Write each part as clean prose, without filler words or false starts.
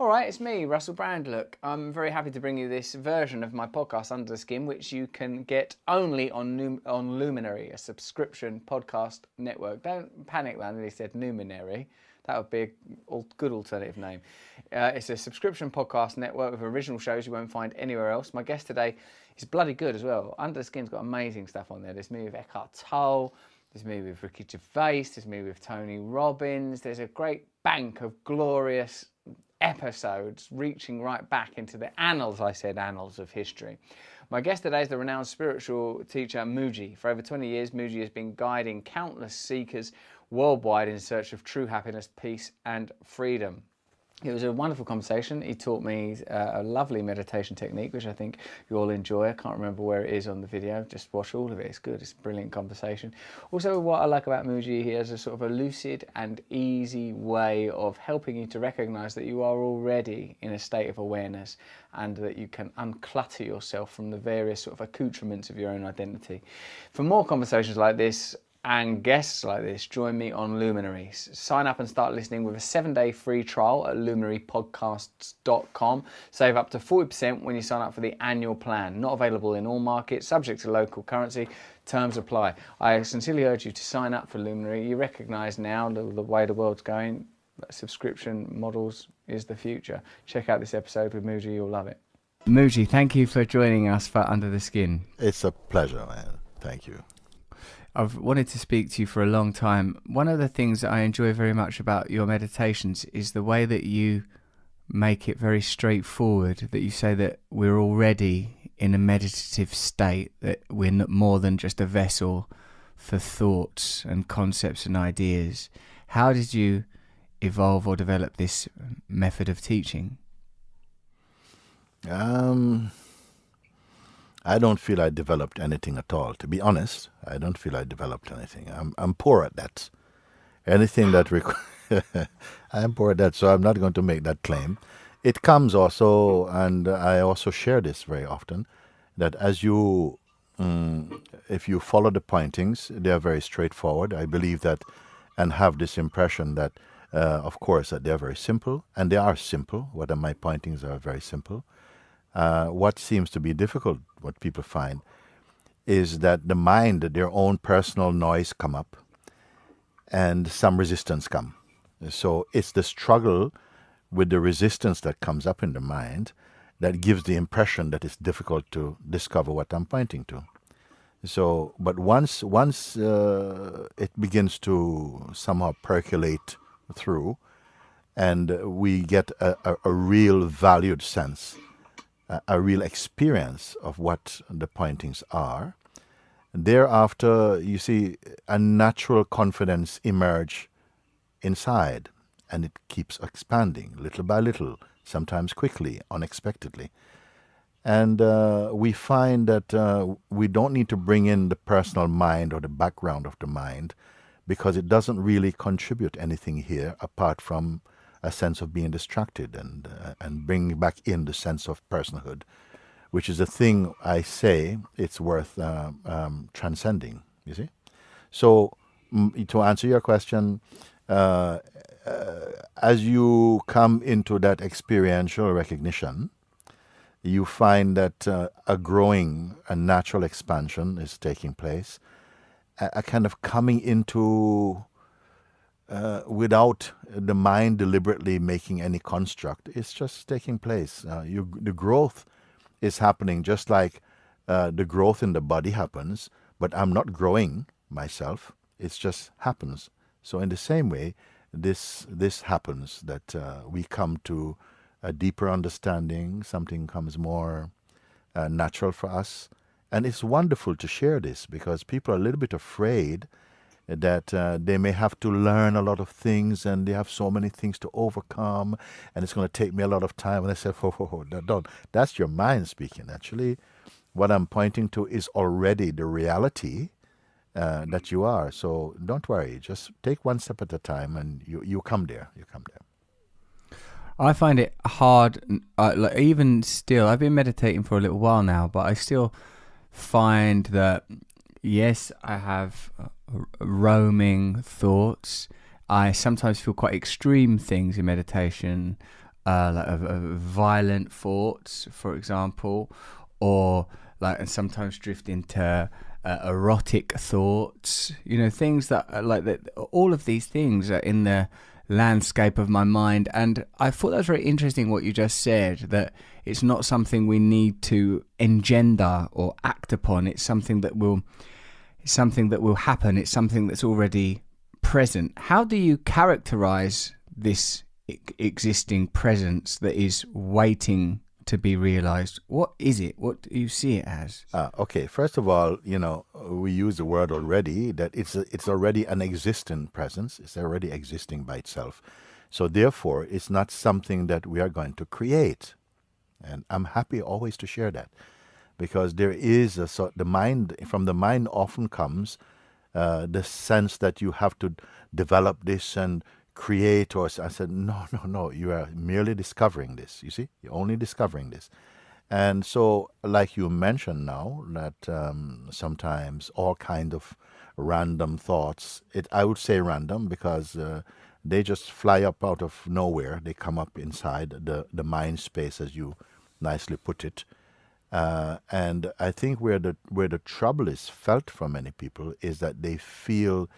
All right, it's me, Russel Brand. Look, I'm very happy to bring you this version of my podcast, Under the Skin, which you can get only on Luminary, a subscription podcast network. Don't panic when I nearly said Numinary. That would be a good alternative name. It's a subscription podcast network with original shows you won't find anywhere else. My guest today is bloody good as well. Under the Skin's got amazing stuff on there. There's me with Eckhart Tolle. There's me with Ricky Gervais. There's me with Tony Robbins. There's a great bank of glorious episodes reaching right back into the annals of history. My guest today is the renowned spiritual teacher Mooji. For over 20 years, Mooji has been guiding countless seekers worldwide in search of true happiness, peace and freedom. It was a wonderful conversation. He taught me a lovely meditation technique, which I think you all enjoy. I can't remember where it is on the video. Just watch all of it. It's good. It's a brilliant conversation. Also, what I like about Mooji, he has a sort of a lucid and easy way of helping you to recognize that you are already in a state of awareness and that you can unclutter yourself from the various sort of accoutrements of your own identity. For more conversations like this, and guests like this, join me on Luminary. Sign up and start listening with a 7-day free trial at luminarypodcasts.com. Save up to 40% when you sign up for the annual plan. Not available in all markets, subject to local currency. Terms apply. I sincerely urge you to sign up for Luminary. You recognise now the way the world's going, subscription models is the future. Check out this episode with Mooji, you'll love it. Mooji, thank you for joining us for Under the Skin. It's a pleasure, man. Thank you. I've wanted to speak to you for a long time. One of the things that I enjoy very much about your meditations is the way that you make it very straightforward, that you say that we're already in a meditative state, that we're not more than just a vessel for thoughts and concepts and ideas. How did you evolve or develop this method of teaching? I don't feel I developed anything at all. To be honest, I don't feel I developed anything. I'm poor at that. Anything that I'm poor at that, so I'm not going to make that claim. It comes also, and I also share this very often, that as you, if you follow the pointings, they are very straightforward. I believe that, and have this impression that, of course, that they are very simple, and they are simple. What are my pointings are very simple. What seems to be difficult, what people find, is that the mind, their own personal noise come up and some resistance come. So it's the struggle with the resistance that comes up in the mind that gives the impression that it's difficult to discover what I'm pointing to. So, but once it begins to somehow percolate through and we get a real valued sense, a real experience of what the pointings are. Thereafter, you see a natural confidence emerge inside, and it keeps expanding little by little, sometimes quickly, unexpectedly. And we find that we don't need to bring in the personal mind or the background of the mind, because it doesn't really contribute anything here apart from a sense of being distracted and bring back in the sense of personhood, which is a thing I say it's worth transcending, you see. So to answer your question, as you come into that experiential recognition, you find that a natural expansion is taking place, a kind of coming into without the mind deliberately making any construct. It's just taking place. The growth is happening just like the growth in the body happens, but I'm not growing myself. It just happens. So in the same way, this happens, that we come to a deeper understanding, something comes more natural for us. And it's wonderful to share this, because people are a little bit afraid that they may have to learn a lot of things and they have so many things to overcome and it's going to take me a lot of time. And I said, don't. That's your mind speaking. Actually, what I'm pointing to is already the reality that you are. So don't worry. Just take one step at a time and you come there. You come there. I find it hard, like even still, I've been meditating for a little while now, but I still find that, yes, I have roaming thoughts. I sometimes feel quite extreme things in meditation. violent thoughts, for example, or and sometimes drift into erotic thoughts. Things that that. All of these things are in the landscape of my mind, and I thought that was very interesting what you just said, that it's not something we need to engender or act upon. It's something that will happen. It's something that's already present. How do you characterize this existing presence that is waiting to be realized? What is it? What do you see it as? Okay, first of all, we use the word already, that it's already an existent presence. It's already existing by itself. So therefore, it's not something that we are going to create. And I'm happy always to share that, because there is the mind often comes the sense that you have to develop this and create, or I said, no, you are merely discovering this. You see, you're only discovering this. And so, like you mentioned now, that sometimes all kind of random thoughts, I would say random because they just fly up out of nowhere. They come up inside the mind space, as you nicely put it. And I think where the trouble is felt for many people is that they feel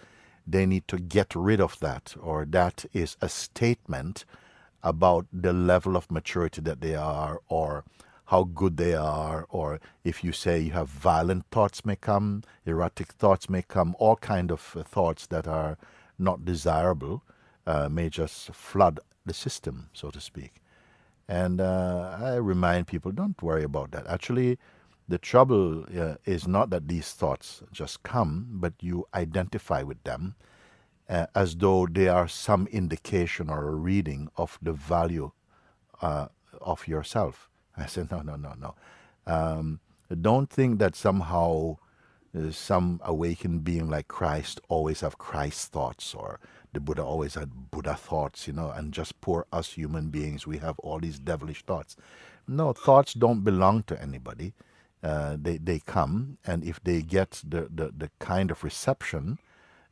they need to get rid of that, or that is a statement about the level of maturity that they are, or how good they are, or if you say you have violent thoughts may come, erotic thoughts may come, all kind of thoughts that are not desirable may just flood the system, so to speak. And I remind people, don't worry about that. Actually, the trouble is not that these thoughts just come, but you identify with them as though they are some indication or a reading of the value of yourself. I said, no. Don't think that somehow some awakened being like Christ always have Christ thoughts, or the Buddha always had Buddha thoughts, and just poor us human beings, we have all these devilish thoughts. No, thoughts don't belong to anybody. They come, and if they get the kind of reception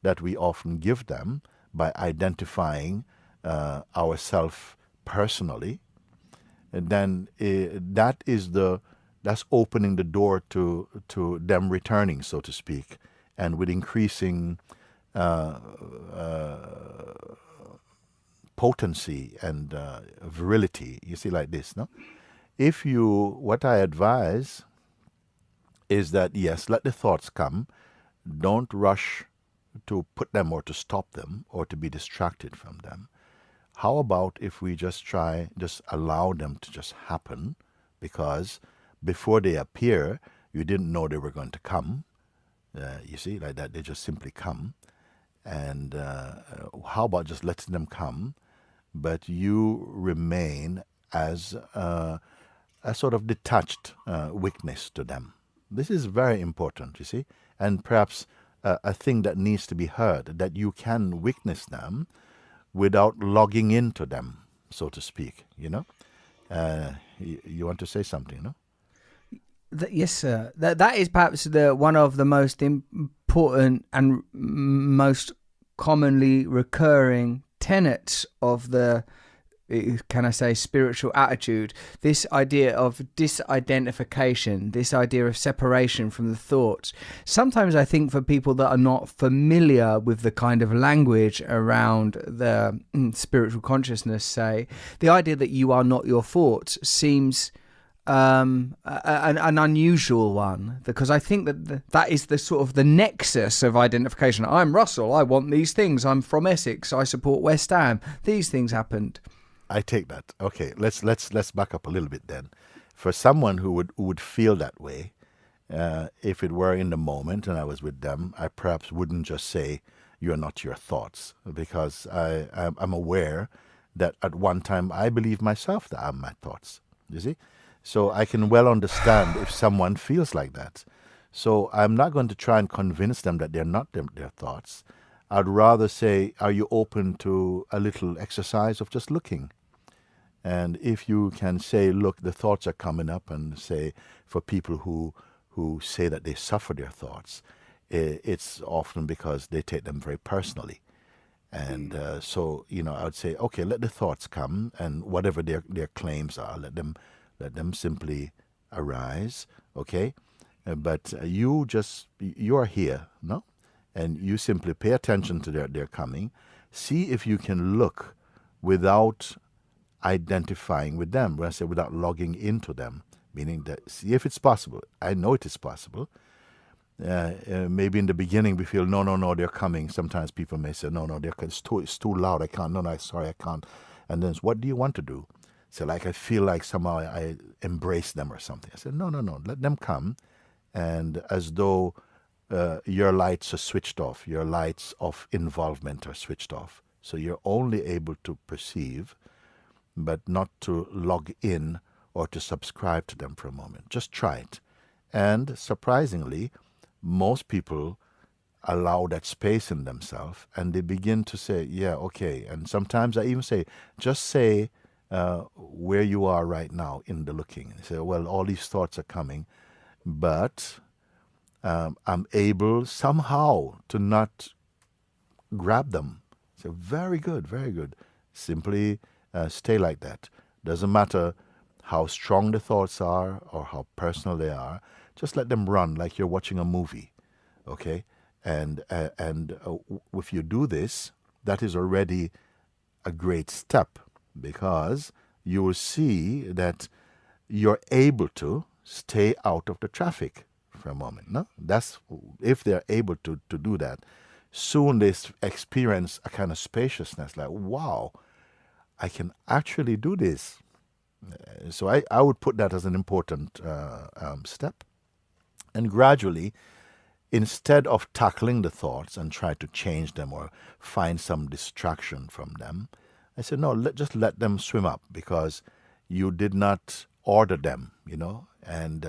that we often give them by identifying ourselves personally, then that's opening the door to them returning, so to speak, and with increasing potency and virility. You see, like this, no? What I advise is that, yes, let the thoughts come. Don't rush to put them or to stop them or to be distracted from them. How about if we just allow them to just happen, because before they appear, you didn't know they were going to come. You see, like that, they just simply come. And how about just letting them come, but you remain as a sort of detached witness to them. This is very important, you see, and perhaps a thing that needs to be heard, that you can witness them without logging into them, so to speak, You want to say something, no? Yes, sir. That is perhaps one of the most important and most commonly recurring tenets of the, can I say, spiritual attitude. This idea of disidentification, this idea of separation from the thoughts. Sometimes I think for people that are not familiar with the kind of language around the spiritual consciousness, say, the idea that you are not your thoughts seems an unusual one, because I think that is the sort of the nexus of identification. I'm Russell, I want these things, I'm from Essex, I support West Ham, these things happened. I take that. Okay, let's back up a little bit then. For someone who would feel that way, if it were in the moment and I was with them, I perhaps wouldn't just say you're not your thoughts, because I'm aware that at one time I believe myself that I'm my thoughts. You see? So I can well understand if someone feels like that. So I'm not going to try and convince them that they're not their thoughts. I'd rather say, are you open to a little exercise of just looking? And if you can say, look, the thoughts are coming up, and say, for people who say that they suffer their thoughts, it's often because they take them very personally. And so, I would say, okay, let the thoughts come, and whatever their claims are, let them simply arise, okay? But you are here, no? And you simply pay attention to their coming. See if you can look without identifying with them. When I say without logging into them, meaning that see if it's possible. I know it is possible. Maybe in the beginning we feel, no, they're coming. Sometimes people may say, no, it's too loud. I can't. No, sorry, I can't. And then what do you want to do? So like I feel like somehow I embrace them or something. I said, no, let them come. And as though your lights are switched off, your lights of involvement are switched off. So you're only able to perceive, but not to log in or to subscribe to them for a moment. Just try it. And surprisingly, most people allow that space in themselves, and they begin to say, yeah, okay. And sometimes I even say, just say where you are right now in the looking. And say, well, all these thoughts are coming, but I'm able somehow to not grab them. So very good, very good. Simply stay like that. Doesn't matter how strong the thoughts are or how personal they are. Just let them run like you're watching a movie, okay? And if you do this, that is already a great step, because you will see that you're able to stay out of the traffic for a moment. No, that's if they're able to do that. Soon they experience a kind of spaciousness, like, wow, I can actually do this. So I would put that as an important step. And gradually, instead of tackling the thoughts and try to change them or find some distraction from them, I said, no, just let them swim up, because you did not order them, and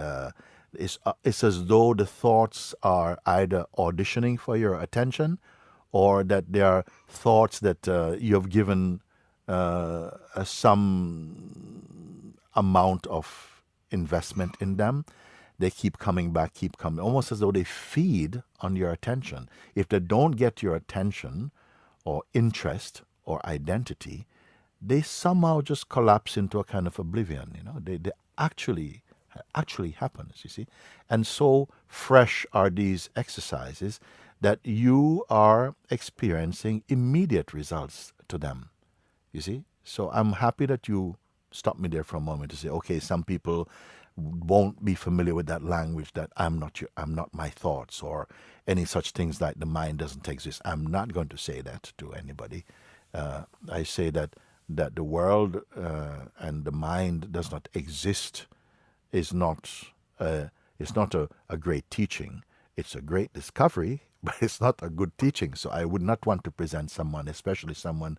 it's as though the thoughts are either auditioning for your attention, or that they are thoughts that you have given some amount of investment in them. They keep coming back, almost as though they feed on your attention. If they don't get your attention or interest or identity, they somehow just collapse into a kind of oblivion. They actually happens, you see. And so fresh are these exercises that you are experiencing immediate results to them, you see. So I'm happy that you stopped me there for a moment to say, okay, some people won't be familiar with that language, that I'm not my thoughts, or any such things like the mind doesn't exist. I'm not going to say that to anybody. I say that the world and the mind does not exist is not a great teaching. It's a great discovery, but it's not a good teaching. So I would not want to present someone, especially someone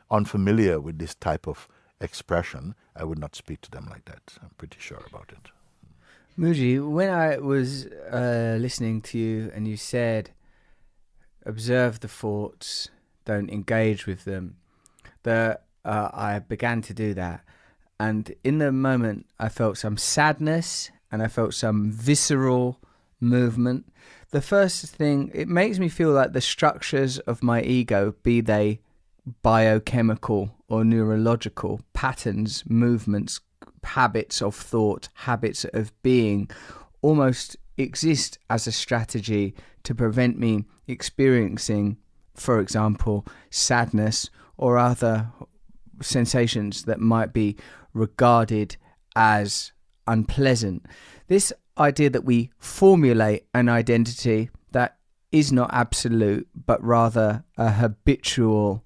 unfamiliar with this type of expression, I would not speak to them like that. I'm pretty sure about it. Mooji, when I was listening to you and you said, observe the thoughts, don't engage with them, that I began to do that. And in the moment, I felt some sadness and I felt some visceral movement. The first thing, it makes me feel like the structures of my ego, be they biochemical or neurological patterns, movements, habits of thought, habits of being, almost exist as a strategy to prevent me experiencing, for example, sadness or other sensations that might be regarded as unpleasant. This idea that we formulate an identity that is not absolute, but rather a habitual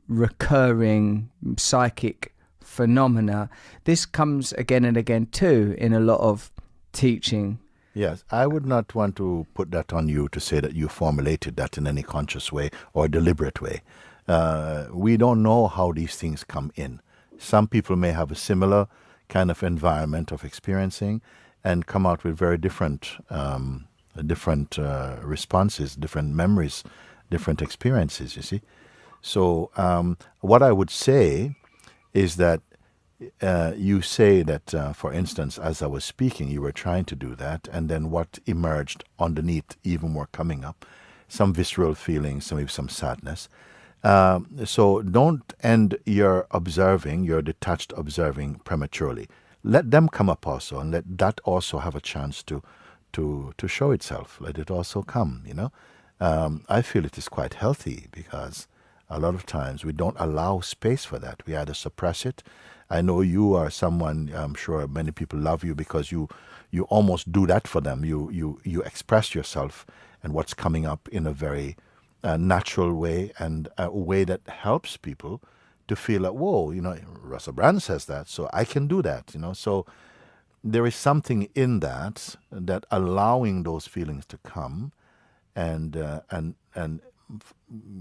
recurring psychic phenomena. This comes again and again too in a lot of teaching. Yes, I would not want to put that on you to say that you formulated that in any conscious way or deliberate way. We don't know how these things come in. Some people may have a similar kind of environment of experiencing and come out with very different responses, different memories, different experiences, you see. So what I would say is that you say that, for instance, as I was speaking, you were trying to do that, and then what emerged underneath even more coming up. some visceral feelings, maybe some sadness. So don't end your observing, your detached observing prematurely. Let them come up also, and let that also have a chance to show itself. Let it also come, I feel it is quite healthy, because a lot of times we don't allow space for that. We either suppress it. I know you are someone, I'm sure many people love you because you almost do that for them. You express yourself and what's coming up in a very natural way, and a way that helps people to feel like, whoa, Russel Brand says that, so I can do that, So there is something in that allowing those feelings to come, and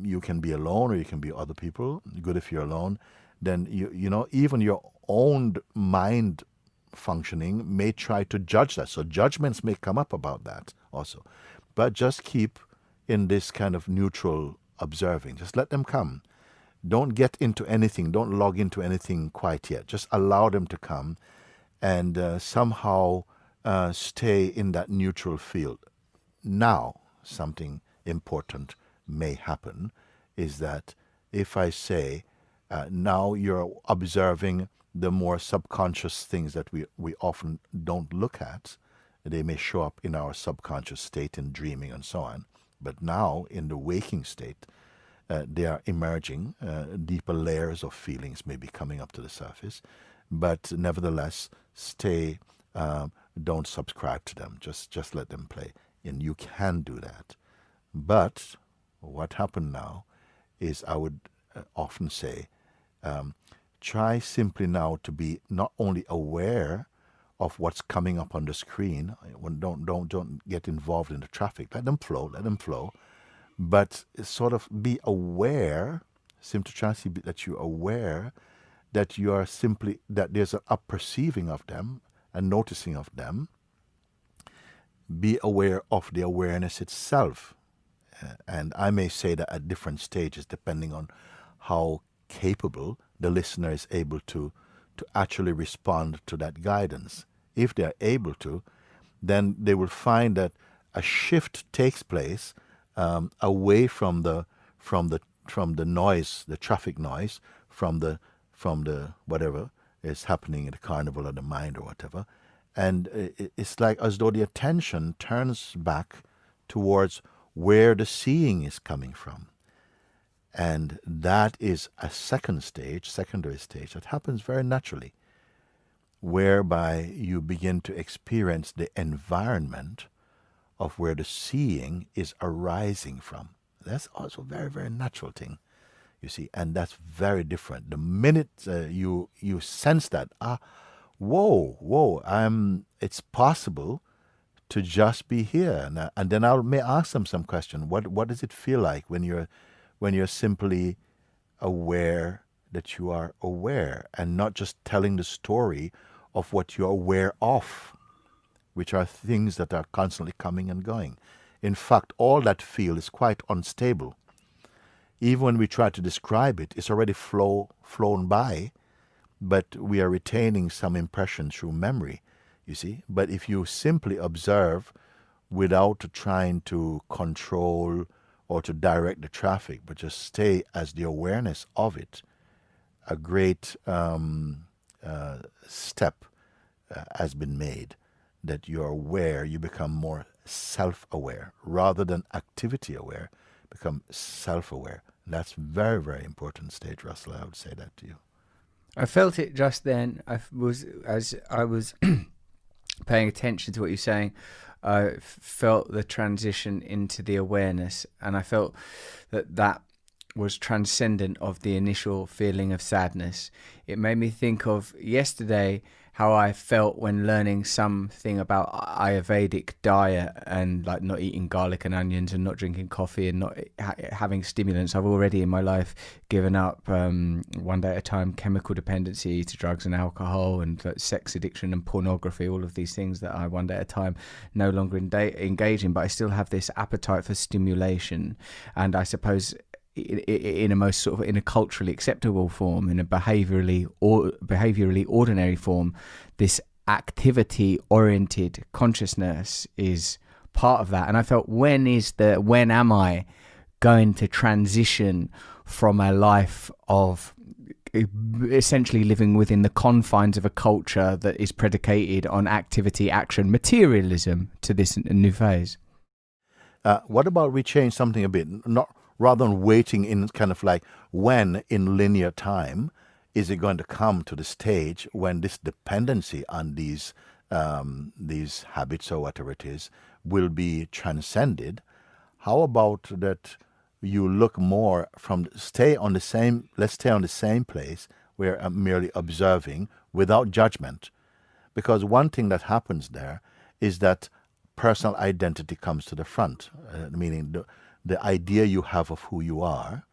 you can be alone, or you can be other people. Good if you're alone. Then even your own mind functioning may try to judge that. So judgments may come up about that also. But just keep in this kind of neutral observing. Just let them come. Don't get into anything. Don't log into anything quite yet. Just allow them to come, and somehow stay in that neutral field. Now, something important may happen, is that if I say, now you're observing the more subconscious things that we often don't look at. They may show up in our subconscious state in dreaming and so on. But now, in the waking state, they are emerging. Deeper layers of feelings may be coming up to the surface. But nevertheless, stay, don't subscribe to them. Just let them play. And you can do that. But what happened now is, I would often say, try simply now to be not only aware of what's coming up on the screen. Don't get involved in the traffic. Let them flow. But sort of be aware. Simply try to be that you're aware that you are simply, that there's an up-perceiving of them and noticing of them. Be aware of the awareness itself. And I may say that at different stages, depending on how capable the listener is able to actually respond to that guidance. If they are able to, then they will find that a shift takes place away from the noise, the traffic noise, from the whatever is happening in the carnival of the mind or whatever, and it's like as though the attention turns back towards where the seeing is coming from. And that is a secondary stage, that happens very naturally, whereby you begin to experience the environment of where the seeing is arising from. That's also a very, very natural thing, you see, and that's very different. The minute you sense that, it's possible to just be here. And then I may ask them some question. What does it feel like when you're simply aware that you are aware, and not just telling the story of what you're aware of, which are things that are constantly coming and going. In fact, all that feel is quite unstable. Even when we try to describe it, it's already flown by, but we are retaining some impression through memory, you see. But if you simply observe without trying to control or to direct the traffic, but just stay as the awareness of it, a great step has been made, that you're aware, you become more self-aware. Rather than activity-aware, become self-aware. That's very, very important stage, Russell. I would say that to you. I felt it just then. As I was paying attention to what you're saying, I felt the transition into the awareness, and I felt that was transcendent of the initial feeling of sadness. It made me think of yesterday, how I felt when learning something about Ayurvedic diet, and like not eating garlic and onions and not drinking coffee and not having stimulants. I've already in my life given up one day at a time chemical dependency to drugs and alcohol, and sex addiction and pornography, all of these things that I one day at a time no longer engage in, but I still have this appetite for stimulation. And I suppose in a most sort of in a culturally acceptable form, in a behaviorally ordinary form, this activity oriented consciousness is part of that. And I felt, when am I going to transition from a life of essentially living within the confines of a culture that is predicated on activity, action, materialism, to this new phase? What about we change something a bit? Not rather than waiting in kind of like, when in linear time is it going to come to the stage when this dependency on these habits or whatever it is will be transcended? How about that you look more from let's stay on the same place where I'm merely observing without judgment. Because one thing that happens there is that personal identity comes to the front, meaning the idea you have of who you are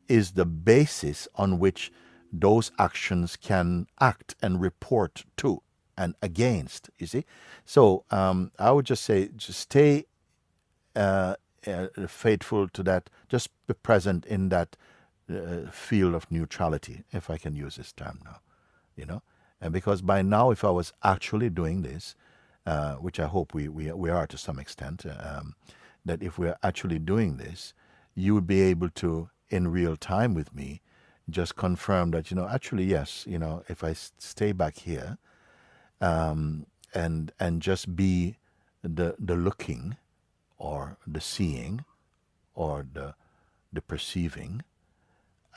is the basis on which those actions can act and report to and against, you see. So I would just say, just stay faithful to that, just be present in that field of neutrality, if I can use this term now, and because by now, if I was actually doing this, which I hope we are to some extent, that if we're actually doing this, you would be able to, in real time with me, just confirm that, actually, yes, if I stay back here and just be the looking, or the seeing, or the perceiving,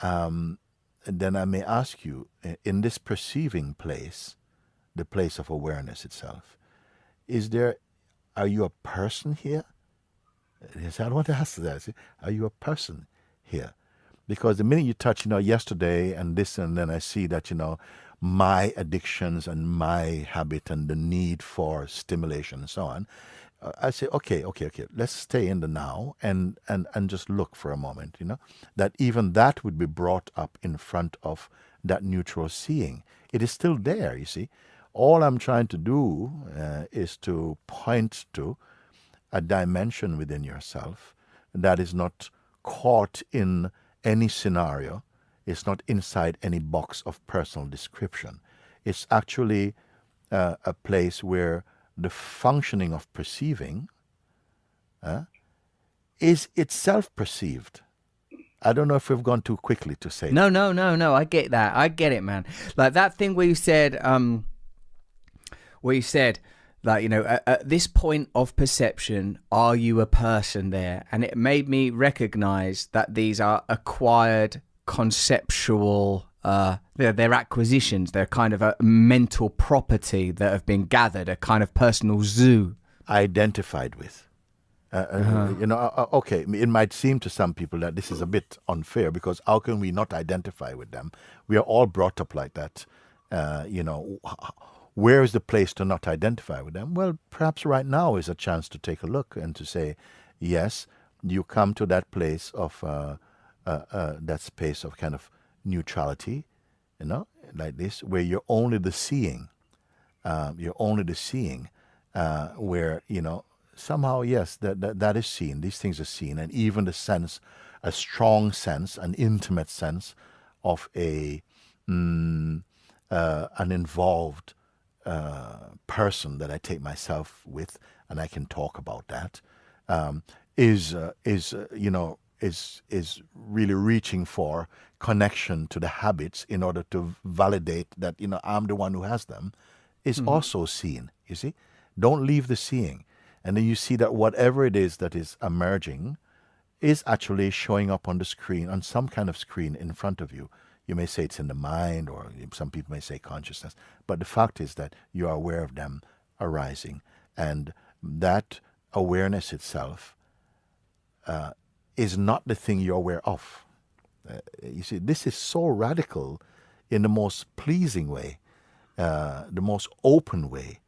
then I may ask you, in this perceiving place, the place of awareness itself, are you a person here? Yes, I want to ask that. Are you a person here? Because the minute you touch, yesterday and this, and then I see that, my addictions and my habit and the need for stimulation and so on, I say, okay, let's stay in the now and just look for a moment, that even that would be brought up in front of that neutral seeing. It is still there, you see. All I'm trying to do is to point to a dimension within yourself that is not caught in any scenario. It's not inside any box of personal description. It's actually a place where the functioning of perceiving is itself perceived. I don't know if we've gone too quickly to say. No. I get that. I get it, man. Like that thing where you said, like, at this point of perception, are you a person there? And it made me recognize that these are acquired conceptual, they're acquisitions. They're kind of a mental property that have been gathered, a kind of personal zoo. Identified with. Okay, it might seem to some people that this is a bit unfair, because how can we not identify with them? We are all brought up like that. Where is the place to not identify with them? Well, perhaps right now is a chance to take a look and to say, yes, you come to that place of, that space of kind of neutrality, like this, where you're only the seeing. Where, somehow, yes, that is seen. These things are seen. And even the sense, a strong sense, an intimate sense of an involved person that I take myself with, and I can talk about that, is really reaching for connection to the habits in order to validate that, I'm the one who has them, is also seen, you see. Don't leave the seeing. And then you see that whatever it is that is emerging is actually showing up on the screen, on some kind of screen in front of you. You may say it's in the mind, or some people may say consciousness, but the fact is that you are aware of them arising. And that awareness itself is not the thing you're aware of. You see, this is so radical in the most pleasing way, the most open way,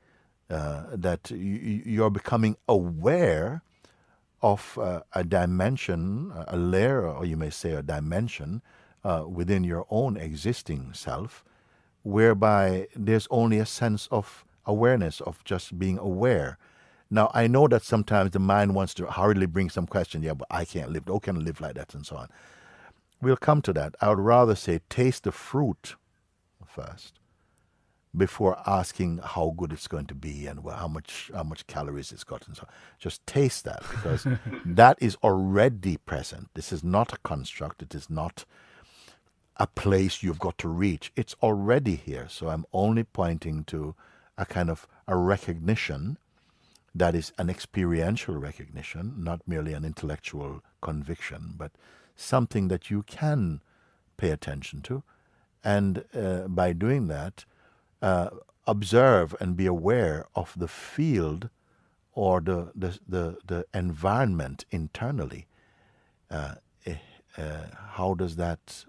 that you're becoming aware of a dimension, a layer, or you may say a dimension, within your own existing self, whereby there's only a sense of awareness, of just being aware. Now, I know that sometimes the mind wants to hurriedly bring some question, yeah, but I can't live, how can I live like that, and so on. We'll come to that. I would rather say taste the fruit first, before asking how good it's going to be and how much calories it's got and so on. Just taste that, because that is already present. This is not a construct. It is not a place you've got to reach. It's already here. So I'm only pointing to a kind of a recognition that is an experiential recognition, not merely an intellectual conviction, but something that you can pay attention to. And by doing that, observe and be aware of the field or the environment internally. How does that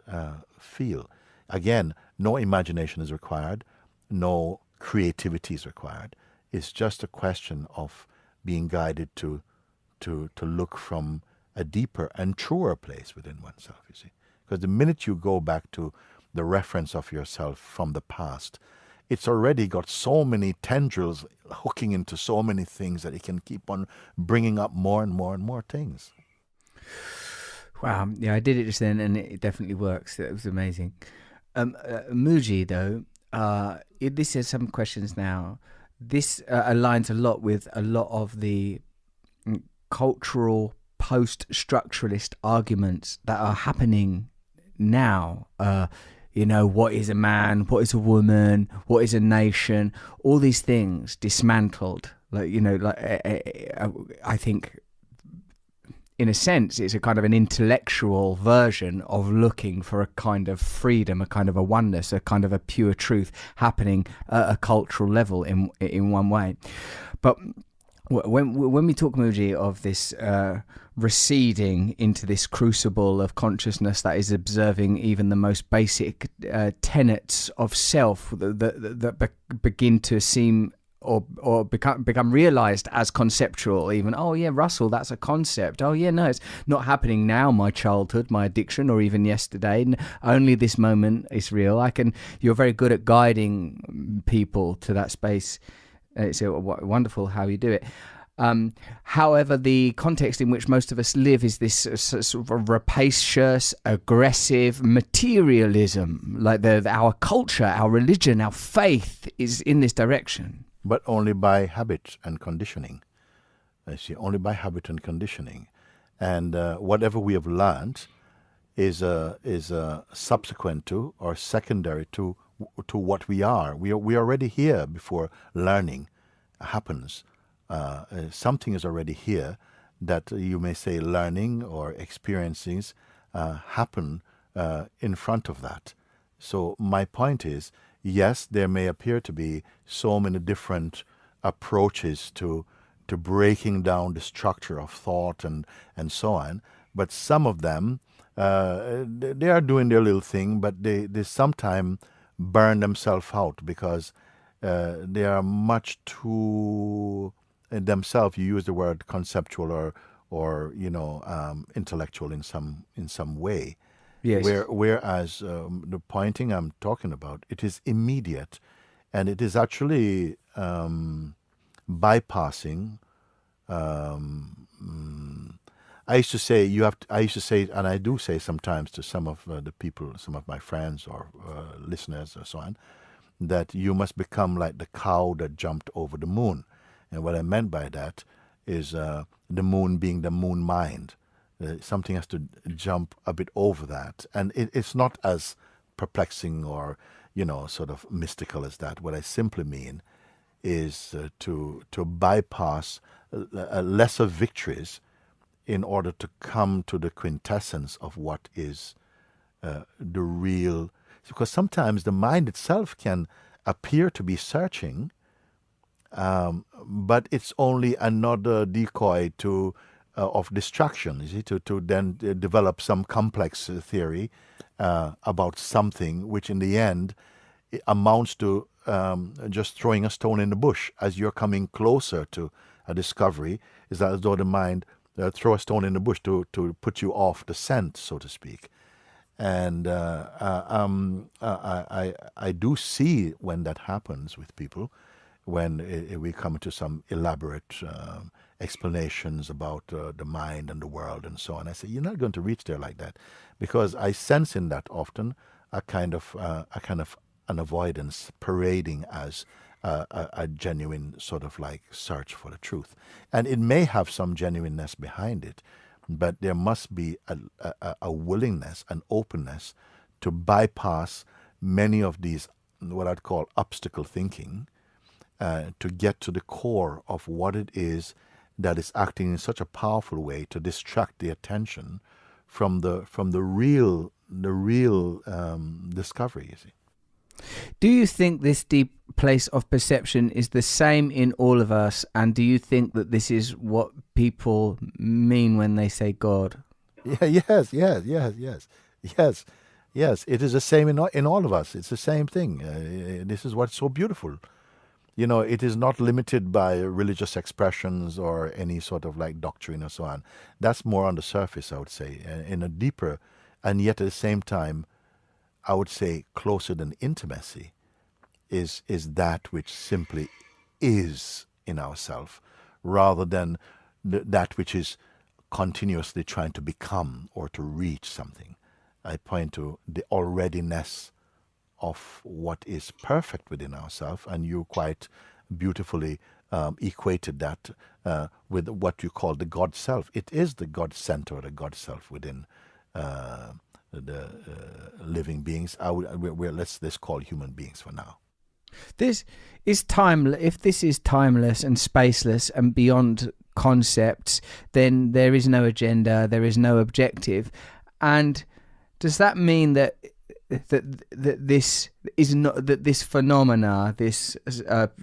feel? Again, no imagination is required, no creativity is required. It's just a question of being guided to look from a deeper and truer place within oneself, you see. Because the minute you go back to the reference of yourself from the past, it's already got so many tendrils hooking into so many things that it can keep on bringing up more and more and more things. Wow, yeah, I did it just then, and it definitely works. It was amazing. Mooji, though, this has some questions now. This aligns a lot with a lot of the cultural post-structuralist arguments that are happening now. What is a man? What is a woman? What is a nation? All these things dismantled. I think, in a sense, it's a kind of an intellectual version of looking for a kind of freedom, a kind of a oneness, a kind of a pure truth happening at a cultural level in one way. But when we talk, Mooji, of this receding into this crucible of consciousness that is observing even the most basic tenets of self that begin to seem or become realized as conceptual, even, oh yeah, Russell, that's a concept. Oh yeah, no, it's not happening now, my childhood, my addiction, or even yesterday. Only this moment is real. You're very good at guiding people to that space. It's wonderful how you do it. However, the context in which most of us live is this sort of rapacious, aggressive materialism. Like our culture, our religion, our faith is in this direction. But only by habit and conditioning. I see, only by habit and conditioning. And whatever we have learned is subsequent to or secondary to what we are. We are already here before learning happens. Something is already here that you may say learning or experiences happen in front of that. So my point is, yes, there may appear to be so many different approaches to breaking down the structure of thought and so on, but some of them, they are doing their little thing, but they sometimes burn themselves out because they are much too themselves. You use the word conceptual or intellectual in some way. Yes. Whereas the pointing I'm talking about, it is immediate, and it is actually bypassing. I used to say, and I do say sometimes to some of the people, some of my friends or listeners or so on, that you must become like the cow that jumped over the moon. And what I meant by that is the moon being the moon mind. Something has to jump a bit over that. And it's not as perplexing or, sort of mystical as that. What I simply mean is to bypass lesser victories in order to come to the quintessence of what is the real. Because sometimes the mind itself can appear to be searching, but it's only another decoy of distraction, you see, to then develop some complex theory about something which in the end amounts to just throwing a stone in the bush. As you're coming closer to a discovery, is as though the mind throw a stone in the bush to put you off the scent, so to speak. And I do see when that happens with people, when we come to some elaborate explanations about the mind and the world and so on. I say, you're not going to reach there like that, because I sense in that often a kind of an avoidance parading as a genuine sort of like search for the truth. And it may have some genuineness behind it, but there must be a willingness, an openness to bypass many of these, what I'd call obstacle thinking, to get to the core of what it is that is acting in such a powerful way to distract the attention from the real discovery, you see. Do you think this deep place of perception is the same in all of us? And do you think that this is what people mean when they say God? Yeah, yes. It is the same in all of us. It's the same thing. This is what's so beautiful. You know, it is not limited by religious expressions or any sort of like doctrine or so on. That's more on the surface, I would say. In a deeper, and yet at the same time, I would say closer than intimacy, is that which simply is in ourselves, rather than that which is continuously trying to become or to reach something. I point to the alreadiness of what is perfect within ourselves, and you quite beautifully equated that with what you call the God self. It is the God center, or the God self within the living beings. Let's call human beings for now. This is timeless. If this is timeless and spaceless and beyond concepts, then there is no agenda, there is no objective. And does that mean that this is not, that this phenomena, this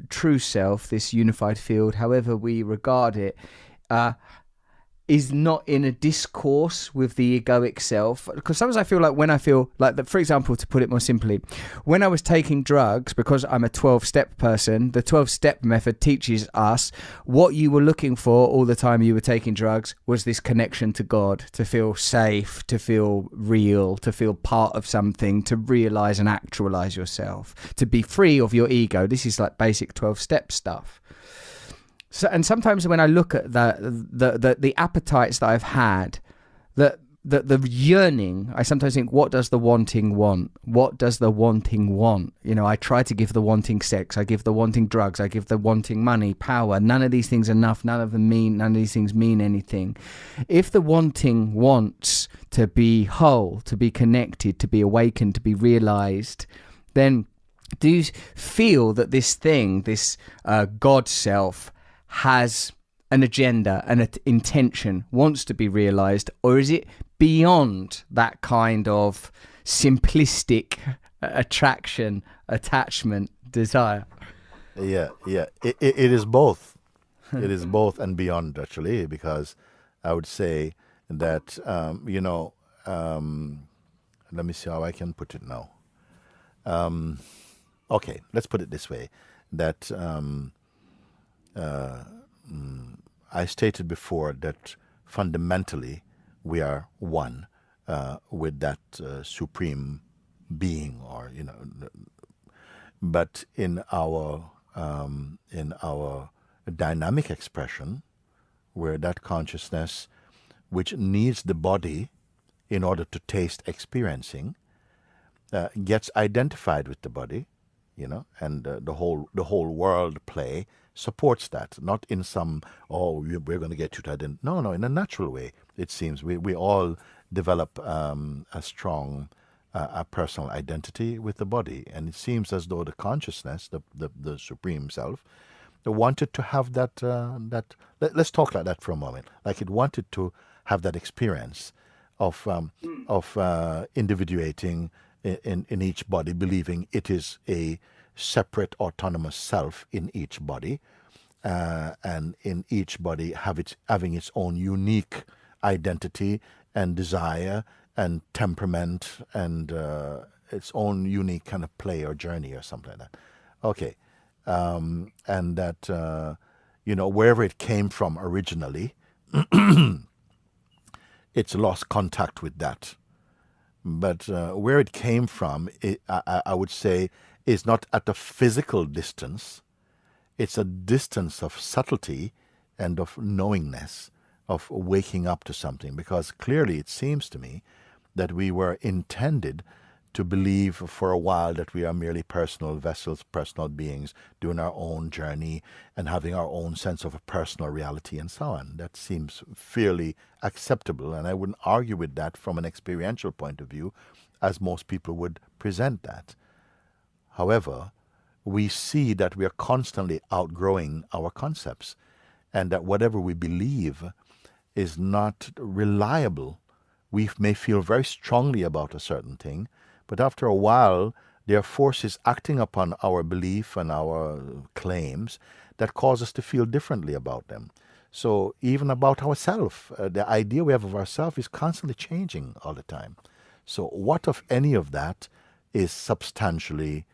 true self, this unified field, however we regard it, is not in a discourse with the egoic self? Because sometimes I feel like, when I feel like that, for example, to put it more simply, when I was taking drugs, because I'm a 12-step person, the 12-step method teaches us what you were looking for all the time you were taking drugs was this connection to God, to feel safe, to feel real, to feel part of something, to realize and actualize yourself, to be free of your ego. This is like basic 12-step stuff. So, and sometimes when I look at the appetites that I've had, the yearning, I sometimes think, what does the wanting want? What does the wanting want? You know, I try to give the wanting sex, I give the wanting drugs, I give the wanting money, power. None of these things are enough. None of these things mean anything. If the wanting wants to be whole, to be connected, to be awakened, to be realized, then do you feel that this thing, this God self, has an agenda and an intention, wants to be realized? Or is it beyond that kind of simplistic attraction, attachment, desire? Yeah. It is both. It is both and beyond, actually, because I would say that, let me see how I can put it now. Okay, let's put it this way, that I stated before that fundamentally we are one with that supreme being, or but in our dynamic expression, where that consciousness, which needs the body in order to taste experiencing, gets identified with the body, and the whole world play supports that, not in some, we're going to get you to identify. No, in a natural way. It seems we all develop a strong a personal identity with the body, and it seems as though the consciousness, the supreme self, wanted to have that. Let's talk like that for a moment. Like it wanted to have that experience of individuating in each body, believing it is a separate autonomous self in each body, and in each body having its own unique identity and desire and temperament and its own unique kind of play or journey or something like that. Okay, and that wherever it came from originally, it's lost contact with that. But where it came from, I would say, is not at a physical distance. It's a distance of subtlety and of knowingness, of waking up to something. Because clearly it seems to me that we were intended to believe for a while that we are merely personal vessels, personal beings, doing our own journey and having our own sense of a personal reality and so on. That seems fairly acceptable, and I wouldn't argue with that from an experiential point of view, as most people would present that. However, we see that we are constantly outgrowing our concepts, and that whatever we believe is not reliable. We may feel very strongly about a certain thing, but after a while, there are forces acting upon our belief and our claims that cause us to feel differently about them. So even about ourselves, the idea we have of ourselves is constantly changing all the time. So what of any of that is substantially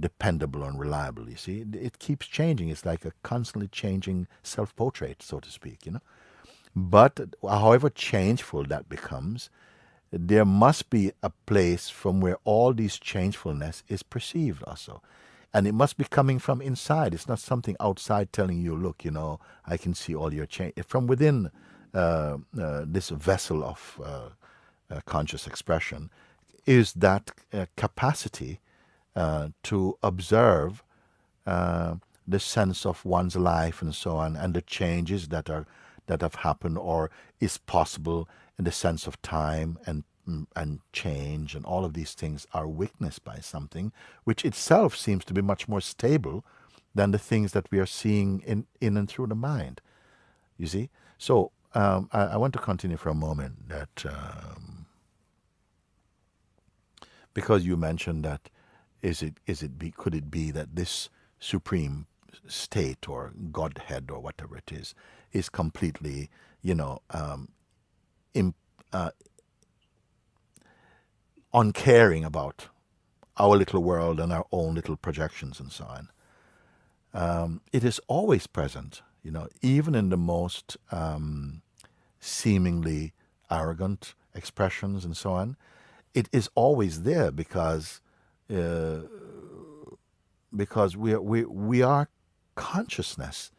dependable and reliable? You see, it keeps changing. It's like a constantly changing self-portrait, so to speak, you know. But however changeful that becomes, there must be a place from where all this changefulness is perceived also. And it must be coming from inside. It's not something outside telling you, look, you know, I can see all your change. From within this vessel of conscious expression is that capacity to observe the sense of one's life and so on, and the changes that have happened or is possible in the sense of time and change, and all of these things are witnessed by something which itself seems to be much more stable than the things that we are seeing in and through the mind. You see? So I want to continue for a moment that because you mentioned that could it be that this supreme state or Godhead or whatever it is completely, you know, uncaring about our little world and our own little projections and so on. It is always present, you know, even in the most seemingly arrogant expressions and so on. It is always there because we are consciousness.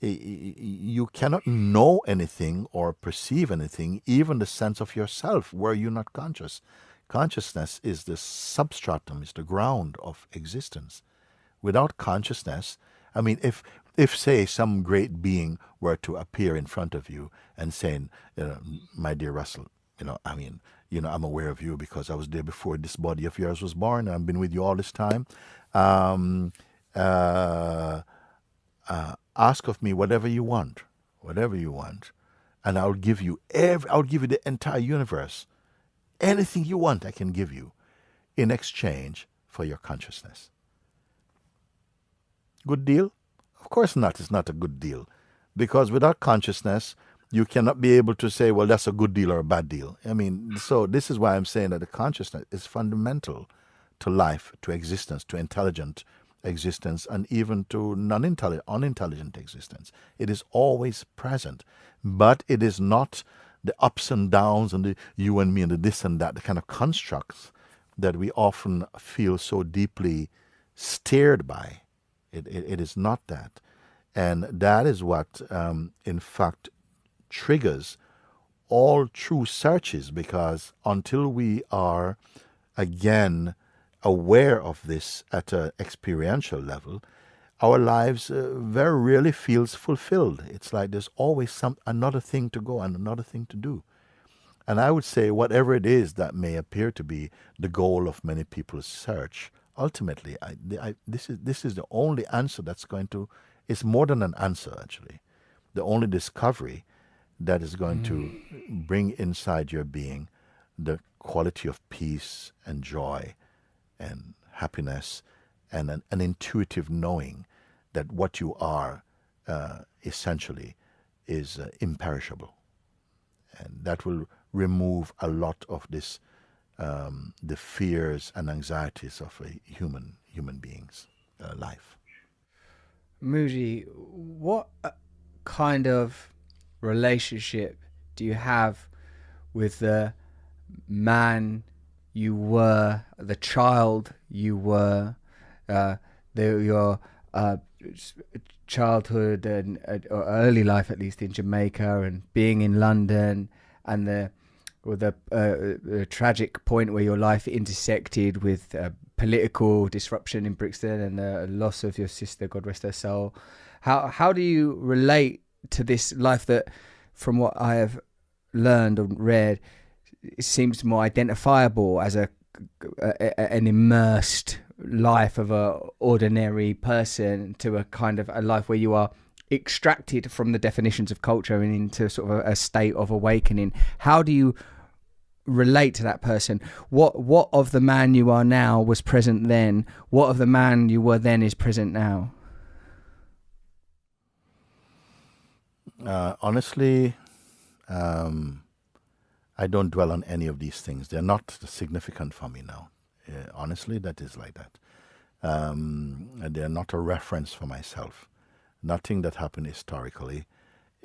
You cannot know anything or perceive anything, even the sense of yourself, were you not conscious. Consciousness is the substratum, is the ground of existence. Without consciousness, I mean, if say some great being were to appear in front of you and saying, my dear Russel, I mean, I'm aware of you because I was there before this body of yours was born, and I've been with you all this time. Ask of me whatever you want, and I'll give you the entire universe. Anything you want, I can give you in exchange for your consciousness. Good deal? Of course not. It's not a good deal, because without consciousness, you cannot be able to say, well, that's a good deal or a bad deal. I mean, so this is why I'm saying that the consciousness is fundamental to life, to existence, to intelligent existence, and even to unintelligent existence. It is always present, but it is not the ups and downs and the you and me and the this and that, the kind of constructs that we often feel so deeply stirred by. It is not that. And that is what, in fact, triggers all true searches, because until we are, again, aware of this at an experiential level, our lives very rarely feels fulfilled. It's like there's always another thing to go and another thing to do. And I would say whatever it is that may appear to be the goal of many people's search, ultimately, this is the only answer that's going to, it's more than an answer actually, the only discovery that is going to bring inside your being the quality of peace and joy and happiness and an intuitive knowing that what you are essentially is imperishable. And that will remove a lot of this, the fears and anxieties of a human being's life. Mooji, what kind of relationship do you have with the man you were, the child you were, your childhood and or early life, at least in Jamaica, and being in London, and a tragic point where your life intersected with political disruption in Brixton and the loss of your sister, God rest her soul. How do you relate to this life that, from what I have learned and read, it seems more identifiable as an immersed life of a ordinary person to a kind of a life where you are extracted from the definitions of culture and into sort of a state of awakening? How do you relate to that person? What of the man you are now was present then? What of the man you were then is present now? Honestly, I don't dwell on any of these things. They're not significant for me now. Honestly, that is like that. They're not a reference for myself. Nothing that happened historically,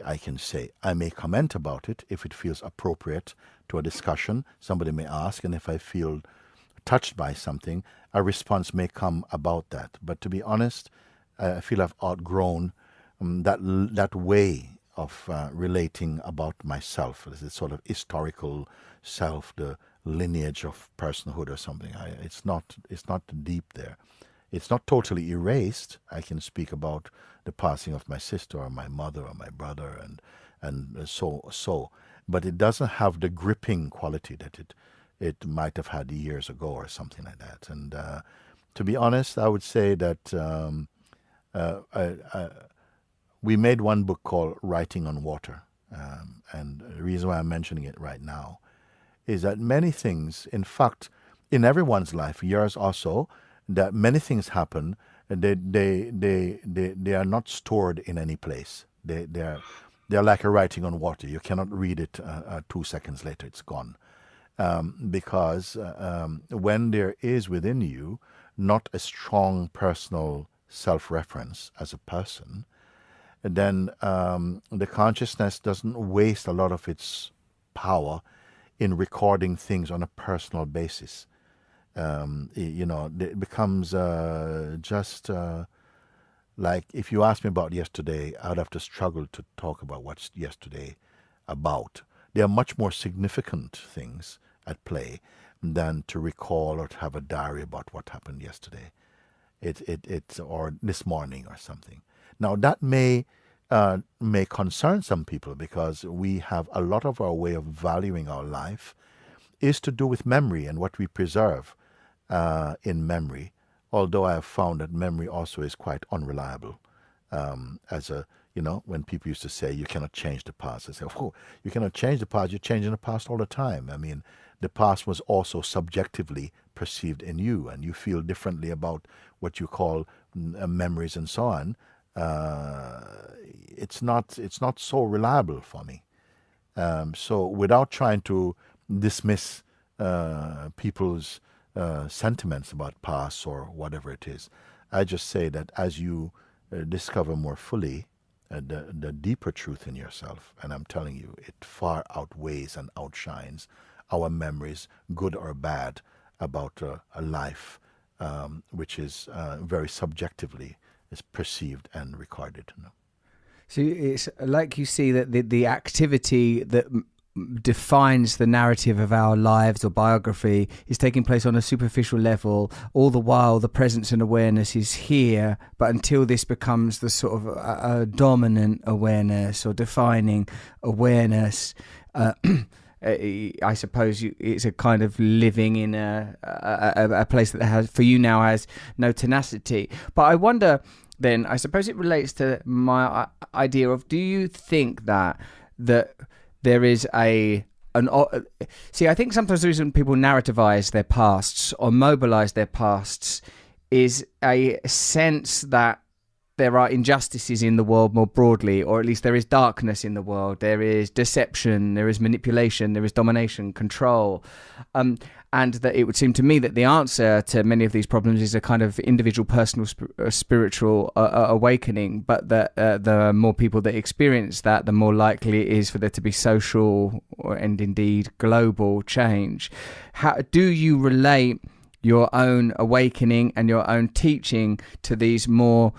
I can say. I may comment about it if it feels appropriate to a discussion. Somebody may ask, and if I feel touched by something, a response may come about that. But to be honest, I feel I've outgrown that way of relating about myself, this sort of historical self, the lineage of personhood or something. It's not deep there. It's not totally erased. I can speak about the passing of my sister or my mother or my brother and so, but it doesn't have the gripping quality that it might have had years ago or something like that. And to be honest, I would say that we made one book called Writing on Water, and the reason why I'm mentioning it right now is that many things, in fact, in everyone's life, yours also, that many things happen, and they are not stored in any place. They're like a writing on water. You cannot read it 2 seconds later; it's gone, because when there is within you not a strong personal self-reference as a person, then the consciousness doesn't waste a lot of its power in recording things on a personal basis. It becomes just like if you ask me about yesterday, I'd have to struggle to talk about what's yesterday about. There are much more significant things at play than to recall or to have a diary about what happened yesterday. It's or this morning or something. Now that may concern some people because we have a lot of our way of valuing our life is to do with memory and what we preserve in memory. Although I have found that memory also is quite unreliable. When people used to say you cannot change the past, I say, oh, you cannot change the past. You're changing the past all the time. I mean, the past was also subjectively perceived in you, and you feel differently about what you call memories and so on. It's not so reliable for me. So without trying to dismiss people's sentiments about past or whatever it is, I just say that as you discover more fully the deeper truth in yourself, and I'm telling you, it far outweighs and outshines our memories, good or bad, about a life which is very subjectively is perceived and recorded. So it's like you see that the activity that defines the narrative of our lives or biography is taking place on a superficial level. All the while the presence and awareness is here, but until this becomes the sort of a dominant awareness or defining awareness, I suppose it's a kind of living in a place that has, for you now, has no tenacity. But I wonder then, I suppose it relates to my idea of, do you think that there is I think sometimes the reason people narrativize their pasts or mobilize their pasts is a sense that there are injustices in the world more broadly, or at least there is darkness in the world. There is deception, there is manipulation, there is domination, control. And that it would seem to me that the answer to many of these problems is a kind of individual, personal, spiritual awakening. But that the more people that experience that, the more likely it is for there to be social and indeed global change. How do you relate your own awakening and your own teaching to these more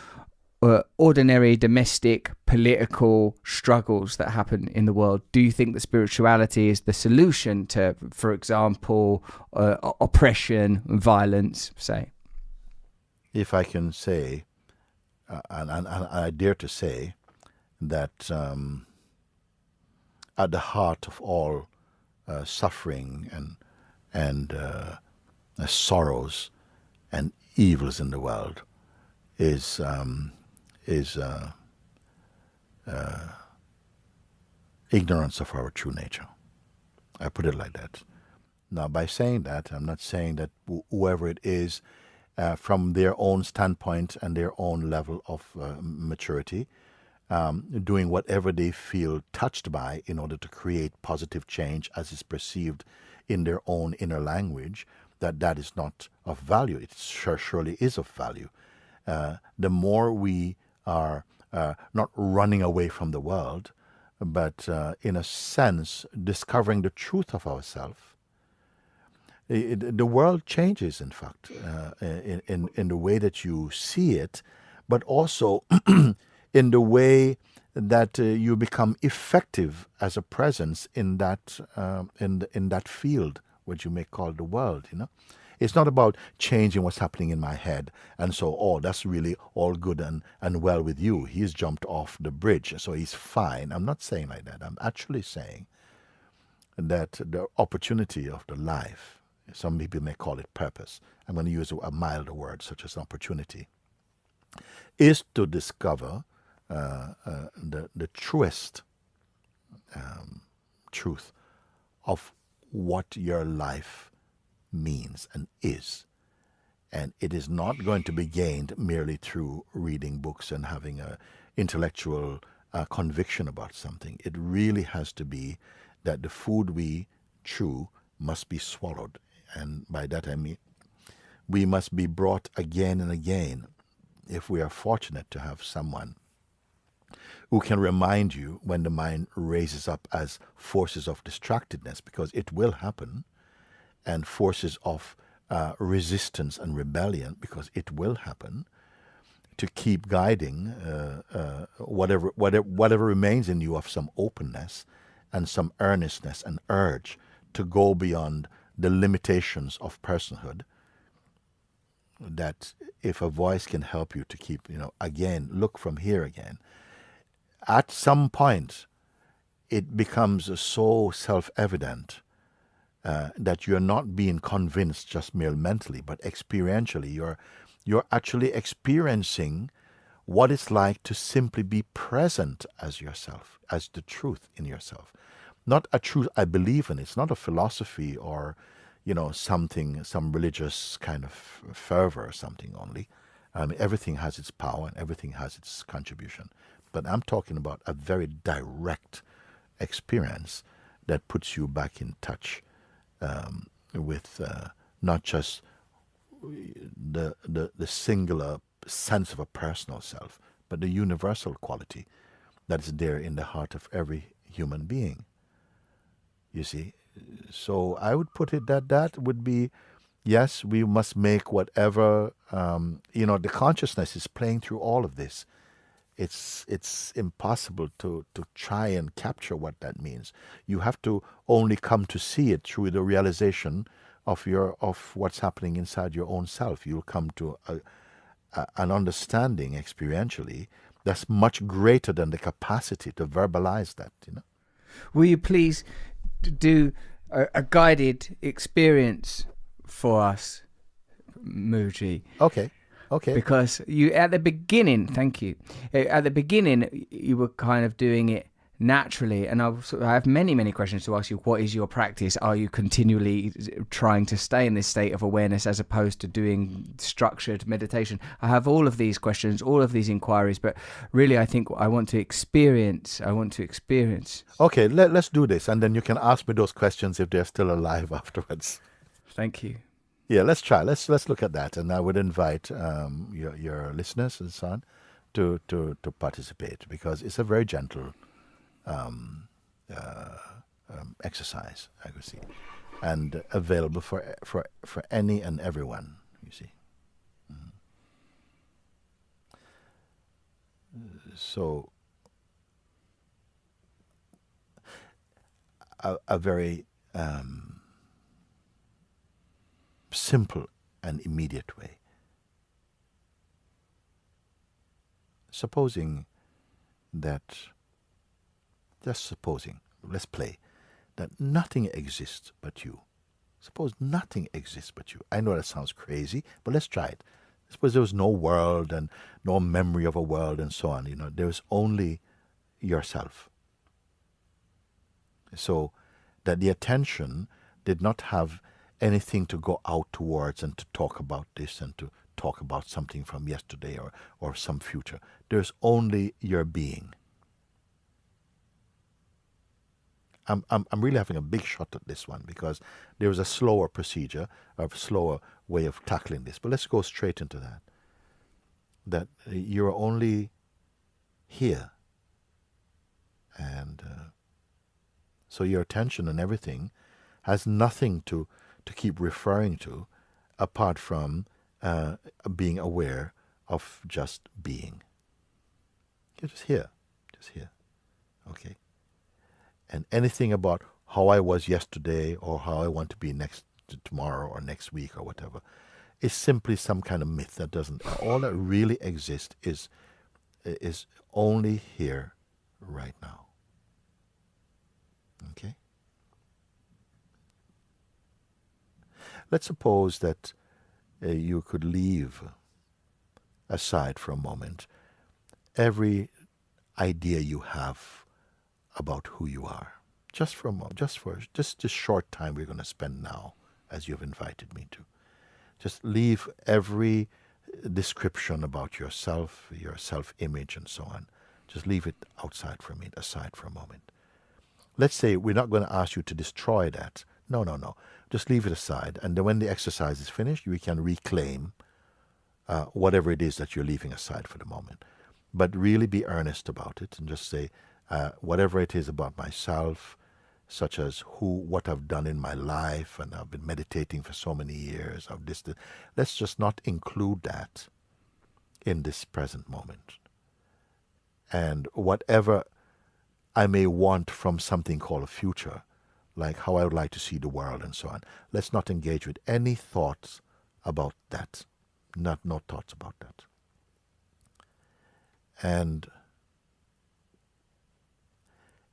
ordinary domestic political struggles that happen in the world, do you think that spirituality is the solution to, for example, oppression, violence, say? If I can say, and I dare to say, that at the heart of all suffering and sorrows and evils in the world is ignorance of our true nature. I put it like that. Now, by saying that, I'm not saying that whoever it is, from their own standpoint and their own level of maturity, doing whatever they feel touched by in order to create positive change as is perceived in their own inner language, that is not of value. It surely is of value. The more we are not running away from the world, but in a sense discovering the truth of ourselves, the world changes, in fact, in the way that you see it, but also in the way that you become effective as a presence in that in that field, what you may call the world. It's not about changing what's happening in my head and so, oh, that's really all good and well with you. He's jumped off the bridge, so he's fine. I'm not saying like that. I'm actually saying that the opportunity of the life, some people may call it purpose, I'm going to use a milder word such as opportunity, is to discover the truest truth of what your life means and is. And it is not going to be gained merely through reading books and having an intellectual conviction about something. It really has to be that the food we chew must be swallowed. And by that I mean we must be brought again and again, if we are fortunate to have someone who can remind you when the mind raises up as forces of distractedness, because it will happen, and forces of resistance and rebellion, because it will happen, to keep guiding whatever remains in you of some openness and some earnestness and urge to go beyond the limitations of personhood. That if a voice can help you to keep, again, look from here again, at some point it becomes so self-evident that you're not being convinced just merely mentally, but experientially. You're actually experiencing what it's like to simply be present as yourself, as the truth in yourself. Not a truth I believe in. It's not a philosophy or, something, some religious kind of fervor or something only. Everything has its power and everything has its contribution. But I'm talking about a very direct experience that puts you back in touch with not just the singular sense of a personal self, but the universal quality that is there in the heart of every human being. You see? So I would put it that would be, yes, we must make whatever, the consciousness is playing through all of this. It's impossible to try and capture what that means. You have to only come to see it through the realization of what's happening inside your own self. You'll come to an understanding experientially that's much greater than the capacity to verbalize that. Will you please do a guided experience for us, Mooji? Okay. Because you, at the beginning, thank you. At the beginning, you were kind of doing it naturally, and I have many questions to ask you. What is your practice? Are you continually trying to stay in this state of awareness as opposed to doing structured meditation? I have all of these questions, all of these inquiries, but really I think I want to experience. Okay, let's do this, and then you can ask me those questions if they're still alive afterwards. Thank you. Yeah, let's try. Let's look at that, and I would invite your listeners and so on to participate, because it's a very gentle exercise, I could see, and available for any and everyone. You see. So a very simple and immediate way. Supposing that, just supposing, let's play, that nothing exists but you. Suppose nothing exists but you. I know that sounds crazy, but let's try it. Suppose there was no world and no memory of a world and so on. There's only yourself. So that the attention did not have anything to go out towards and to talk about this and to talk about something from yesterday or some future. There's only your being. I'm really having a big shot at this one because there was a slower procedure, a slower way of tackling this. But let's go straight into that. That you're only here. And so your attention and everything has nothing to keep referring to apart from being aware of just being. You're just here. Just here. Okay? And anything about how I was yesterday or how I want to be tomorrow or next week or whatever is simply some kind of myth that doesn't. All that really exists is only here right now. Okay? Let's suppose that you could leave aside for a moment every idea you have about who you are. Just for a moment, just this short time we're going to spend now, as you've invited me to. Just leave every description about yourself, your self-image and so on. Just leave it aside for a moment. Let's say we're not going to ask you to destroy that. No. Just leave it aside. And then when the exercise is finished, we can reclaim whatever it is that you're leaving aside for the moment. But really be earnest about it and just say, whatever it is about myself, such as what I've done in my life, and I've been meditating for so many years, let's just not include that in this present moment. And whatever I may want from something called a future, like how I would like to see the world and so on, let's not engage with any thoughts about that. No thoughts about that. And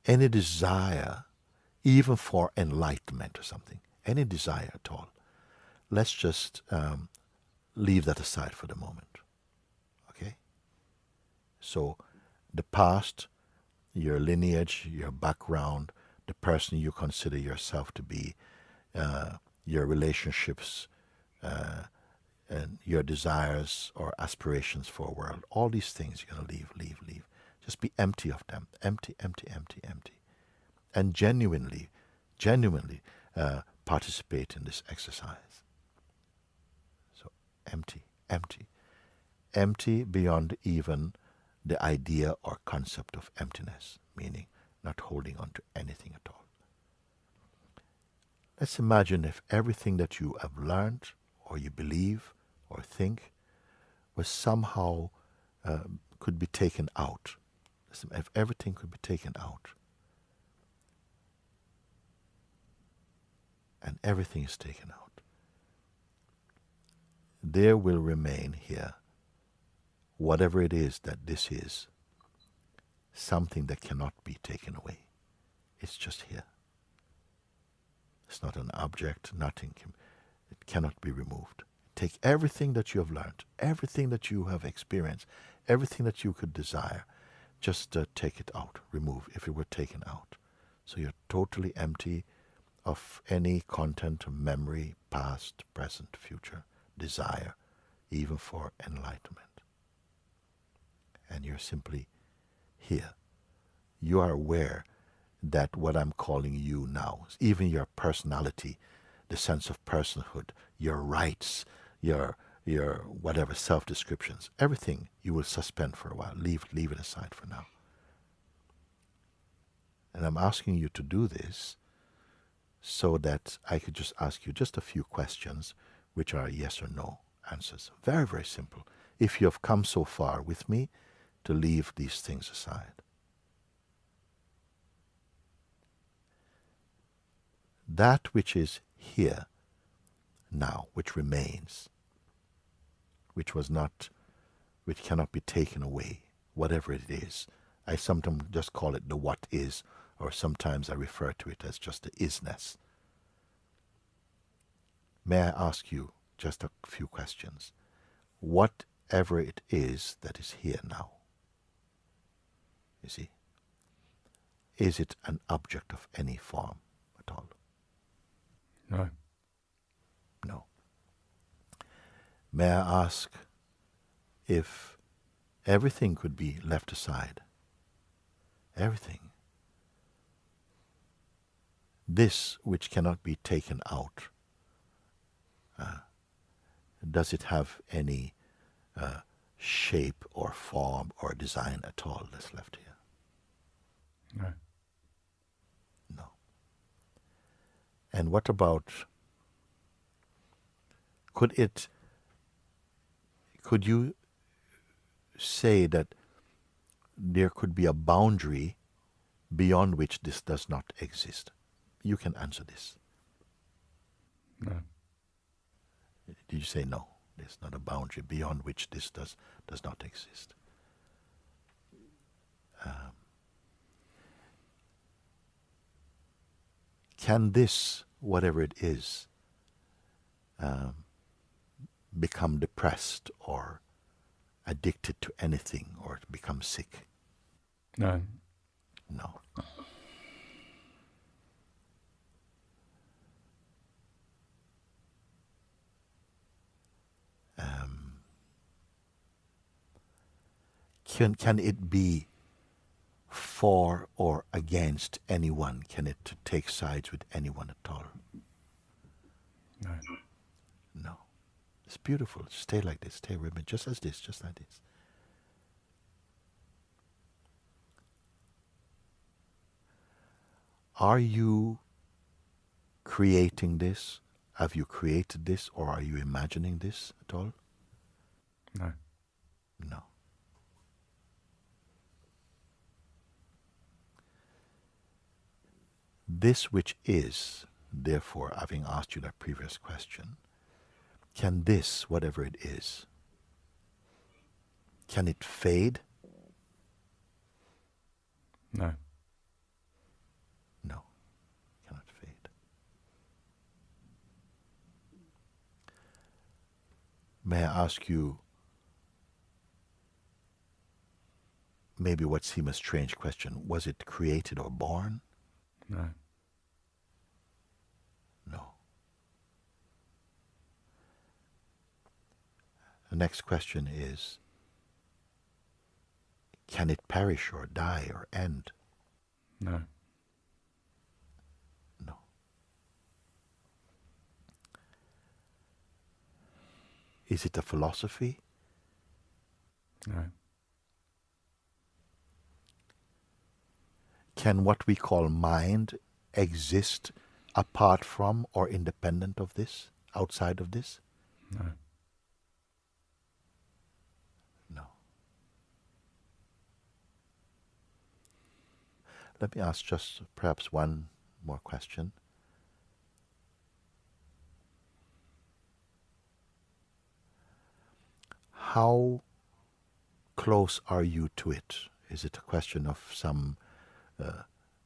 any desire, even for enlightenment or something, any desire at all, let's just leave that aside for the moment. Okay? So the past, your lineage, your background, the person you consider yourself to be, your relationships, and your desires or aspirations for a world, all these things you're going to leave. Just be empty of them. Empty. And genuinely participate in this exercise. So empty. Empty beyond even the idea or concept of emptiness, meaning not holding on to anything at all. Let's imagine if everything that you have learned or you believe or think was somehow could be taken out. If everything could be taken out, and everything is taken out, there will remain here, whatever it is that this is, something that cannot be taken away. It's just here. It's not an object, it cannot be removed. Take everything that you have learned, everything that you have experienced, everything that you could desire, just take it out, remove, if it were taken out. So you're totally empty of any content, memory, past, present, future, desire, even for enlightenment. And you're simply here. You are aware that what I'm calling you now, even your personality, the sense of personhood, your rights, your whatever self-descriptions, everything you will suspend for a while. Leave it aside for now. And I'm asking you to do this so that I could just ask you just a few questions, which are yes or no answers. Very, very simple. If you have come so far with me, to leave these things aside. That which is here now, which remains, which cannot be taken away, whatever it is. I sometimes just call it the what is, or sometimes I refer to it as just the isness. May I ask you just a few questions? Whatever it is that is here now, you see, is it an object of any form at all? No. No. May I ask if everything could be left aside? Everything. This which cannot be taken out, does it have any shape or form or design at all that's left here? No. No. And what about, could you say that there could be a boundary beyond which this does not exist? You can answer this. No. Did you say no? There's not a boundary beyond which this does not exist. Can this, whatever it is, become depressed or addicted to anything or become sick? No. No. Can it be for or against anyone? Can it take sides with anyone at all? No. No. It's beautiful. Stay like this. Stay with me. Just as this. Just like this. Are you creating this? Have you created this, or are you imagining this at all? No. No. This which is, therefore, having asked you that previous question, can this, whatever it is, can it fade? No. No, cannot fade. May I ask you maybe what seems a strange question? Was it created or born? No. No. The next question is, can it perish or die or end? No. No. Is it a philosophy? No. Can what we call mind exist apart from or independent of this, outside of this? No. No. Let me ask just perhaps one more question. How close are you to it? Is it a question of some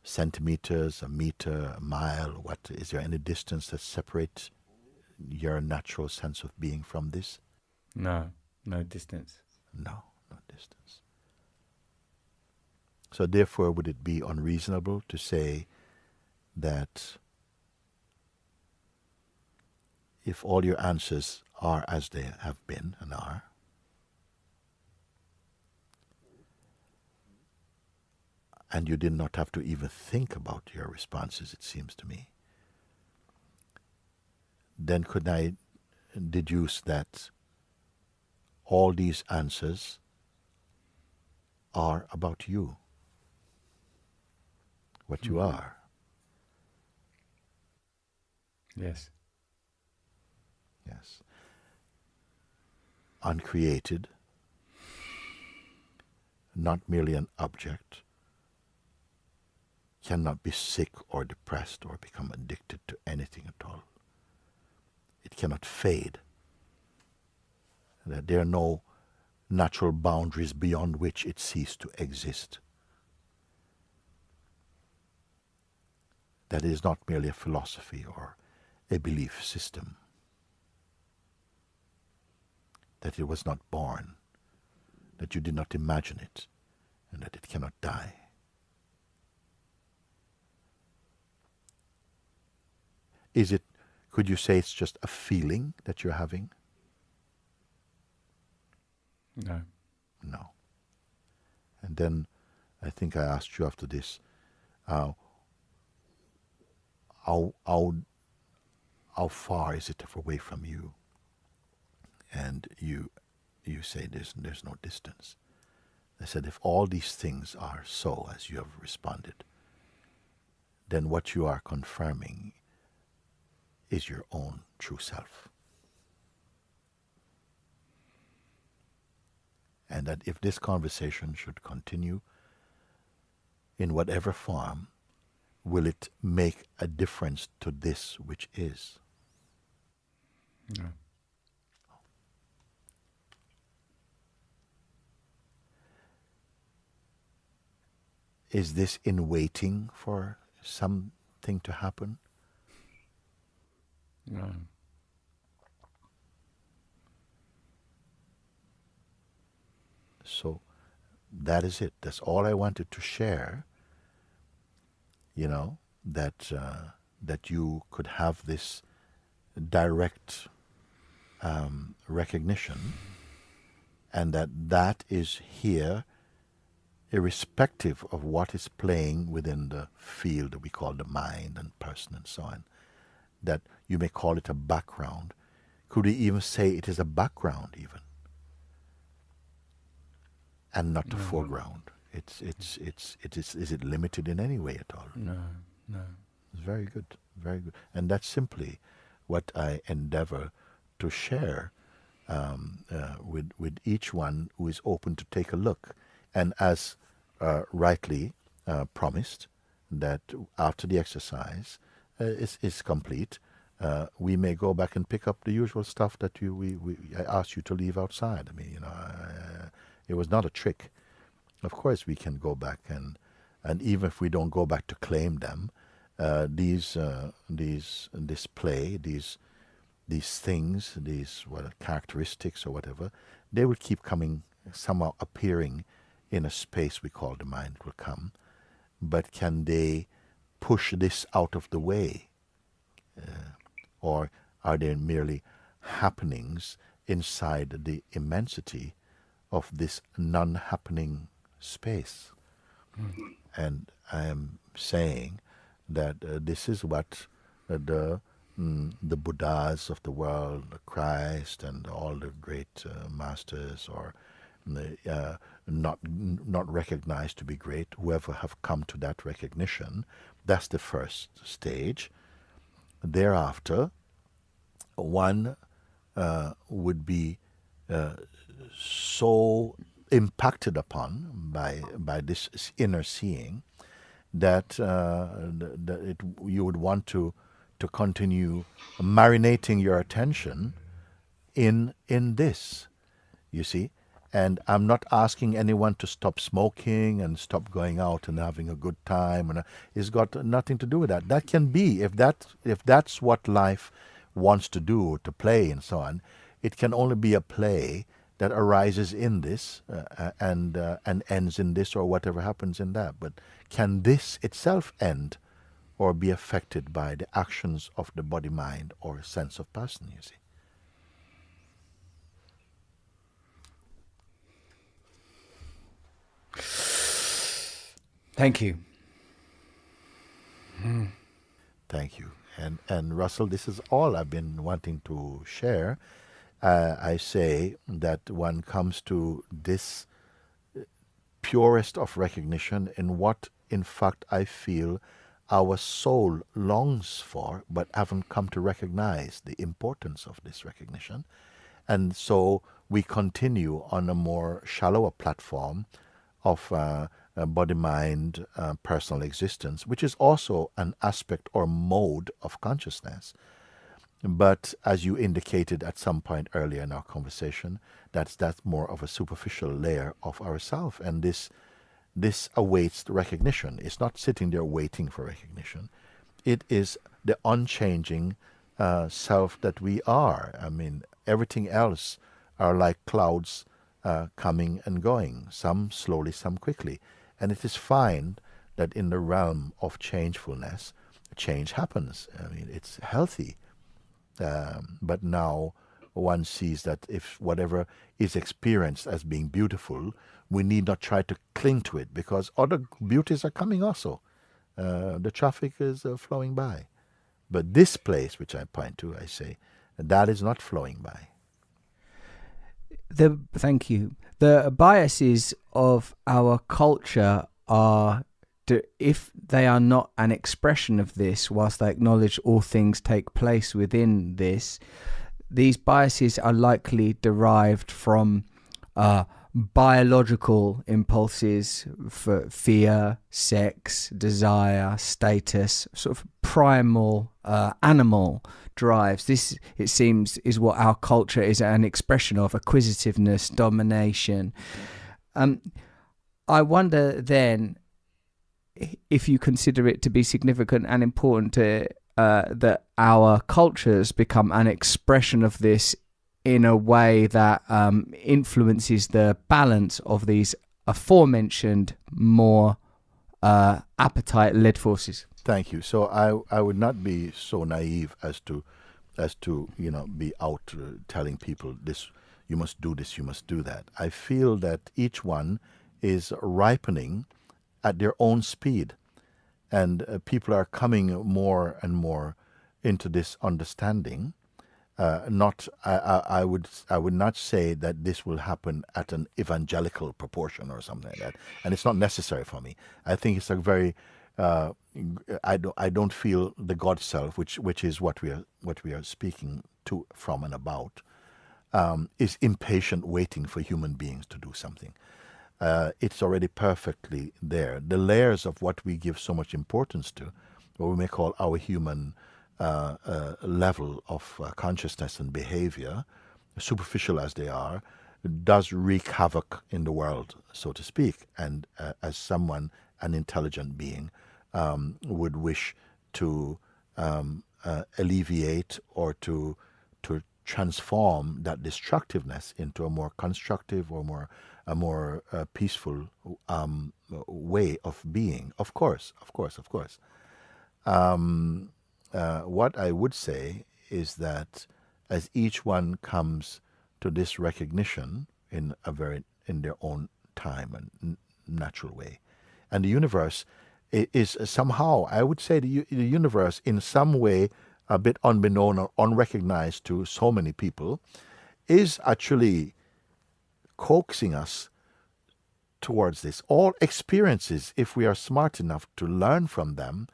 centimeters, a meter, a mile? What is there any distance that separates your natural sense of being from this? No. No distance. No, no distance. So therefore, would it be unreasonable to say that if all your answers are as they have been and are, and you did not have to even think about your responses, it seems to me, then could I deduce that all these answers are about you, what you are? Yes. Yes. Uncreated, not merely an object, cannot be sick or depressed or become addicted to anything at all. It cannot fade. That there are no natural boundaries beyond which it ceased to exist. That it is not merely a philosophy or a belief system. That it was not born, that you did not imagine it, and that it cannot die. Could you say it's just a feeling that you're having? No. No. And then I think I asked you after this, how far is it away from you? And you say there's no distance. I said, if all these things are so as you have responded, then what you are confirming is your own true self. And that if this conversation should continue in whatever form, will it make a difference to this which is? No. Is this in waiting for something to happen? No. So that is it. That's all I wanted to share. That you could have this direct recognition, and that is here, irrespective of what is playing within the field that we call the mind and person and so on. That you may call it a background. Could we even say it is a background even, and not the foreground? Is it limited in any way at all? No. It's very good, very good. And that's simply what I endeavor to share with each one who is open to take a look. And as rightly promised, that after the exercise is complete, we may go back and pick up the usual stuff that I asked you to leave outside. I mean, it was not a trick. Of course, we can go back and even if we don't go back to claim them, this play, these things, these characteristics or whatever, they will keep coming, somehow appearing in a space we call the mind. It will come, but can they push this out of the way, or are they merely happenings inside the immensity of this non-happening space? And I am saying that this is what the Buddhas of the world, Christ, and all the great masters, or not recognized to be great, whoever have come to that recognition, that's the first stage. Thereafter, one would be so impacted upon by this inner seeing that you would want to continue marinating your attention in this, you see. And I'm not asking anyone to stop smoking and stop going out and having a good time, and it's got nothing to do with that. That can be, if that's what life wants to do, to play and so on, it can only be a play that arises in this and ends in this, or whatever happens in that. But can this itself end or be affected by the actions of the body, mind, or sense of person, you see? Thank you. Thank you. And Russell, this is all I've been wanting to share. I say that one comes to this purest of recognition in what, in fact, I feel our soul longs for, but haven't come to recognize the importance of this recognition. And so we continue on a more shallower platform of body-mind personal existence, which is also an aspect or mode of consciousness. But as you indicated at some point earlier in our conversation, that's more of a superficial layer of ourself, and this awaits the recognition. It's not sitting there waiting for recognition. It is the unchanging self that we are. I mean, everything else are like clouds coming and going, some slowly, some quickly. And it is fine that in the realm of changefulness, change happens. I mean, it's healthy. But now one sees that if whatever is experienced as being beautiful, we need not try to cling to it, because other beauties are coming also. The traffic is flowing by. But this place, which I point to, I say, that is not flowing by. Thank you. The biases of our culture are, if they are not an expression of this, whilst they acknowledge all things take place within this, these biases are likely derived from biological impulses for fear, sex, desire, status, sort of primal animal drives. This, it seems, is what our culture is an expression of: acquisitiveness, domination. I wonder then if you consider it to be significant and important that our cultures become an expression of this in a way that influences the balance of these aforementioned more appetite-led forces. Thank you. So I would not be so naive as to be out telling people this, you must do this, you must do that. I feel that each one is ripening at their own speed, and people are coming more and more into this understanding. I would not say that this will happen at an evangelical proportion or something like that, and it's not necessary for me. I think it's a very I don't feel the God self, which is what we are speaking to from and about, is impatient waiting for human beings to do something. It's already perfectly there. The layers of what we give so much importance to, what we may call our human level of consciousness and behavior, superficial as they are, does wreak havoc in the world, so to speak. And as someone, an intelligent being, would wish to alleviate or to transform that destructiveness into a more constructive or a more peaceful way of being. Of course. What I would say is that as each one comes to this recognition in their own time and natural way, and the universe is somehow, I would say, the universe in some way a bit unbeknown or unrecognized to so many people, is actually coaxing us towards this. All experiences, if we are smart enough to learn from them,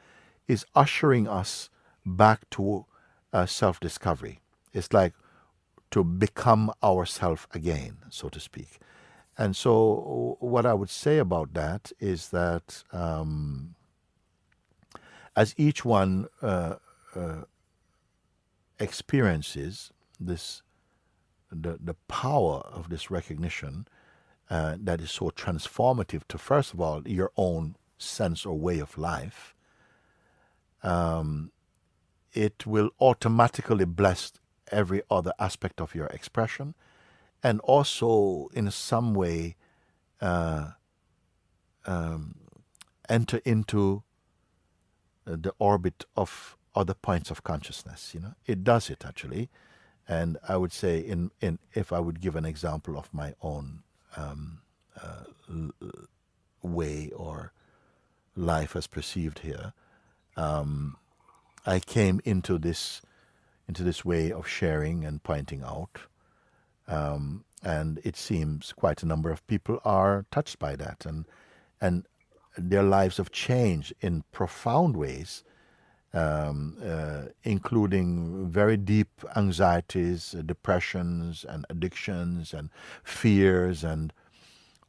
is ushering us back to self-discovery. It's like to become ourself again, so to speak. And so what I would say about that is that as each one experiences this, the power of this recognition that is so transformative to, first of all, your own sense or way of life, it will automatically bless every other aspect of your expression, and also in some way enter into the orbit of other points of consciousness. It does it actually. And I would say, in if I would give an example of my own way or life as perceived here, I came into this way of sharing and pointing out, and it seems quite a number of people are touched by that, and their lives have changed in profound ways, including very deep anxieties, depressions, and addictions, and fears, and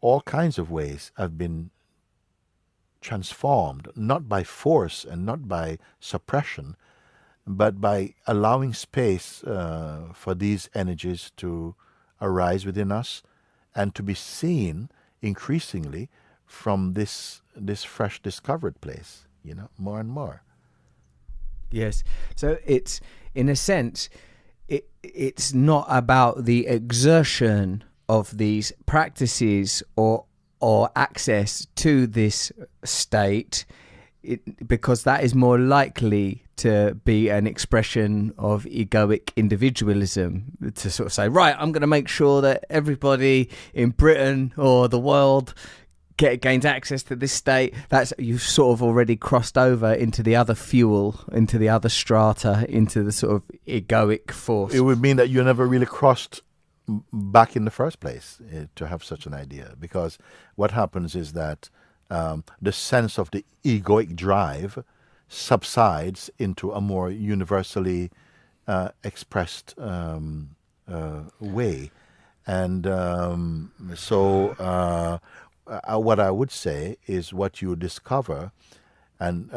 all kinds of ways have been transformed, not by force and not by suppression, but by allowing space for these energies to arise within us and to be seen increasingly from this fresh discovered place, more and more. Yes. So it's, in a sense, it's not about the exertion of these practices or access to this state, because that is more likely to be an expression of egoic individualism, to sort of say, right, I'm going to make sure that everybody in Britain or the world gains access to this state. That's, you've sort of already crossed over into the other fuel, into the other strata, into the sort of egoic force. It would mean that you never really crossed back in the first place to have such an idea, because what happens is that the sense of the egoic drive subsides into a more universally expressed way. And so what I would say is, what you discover and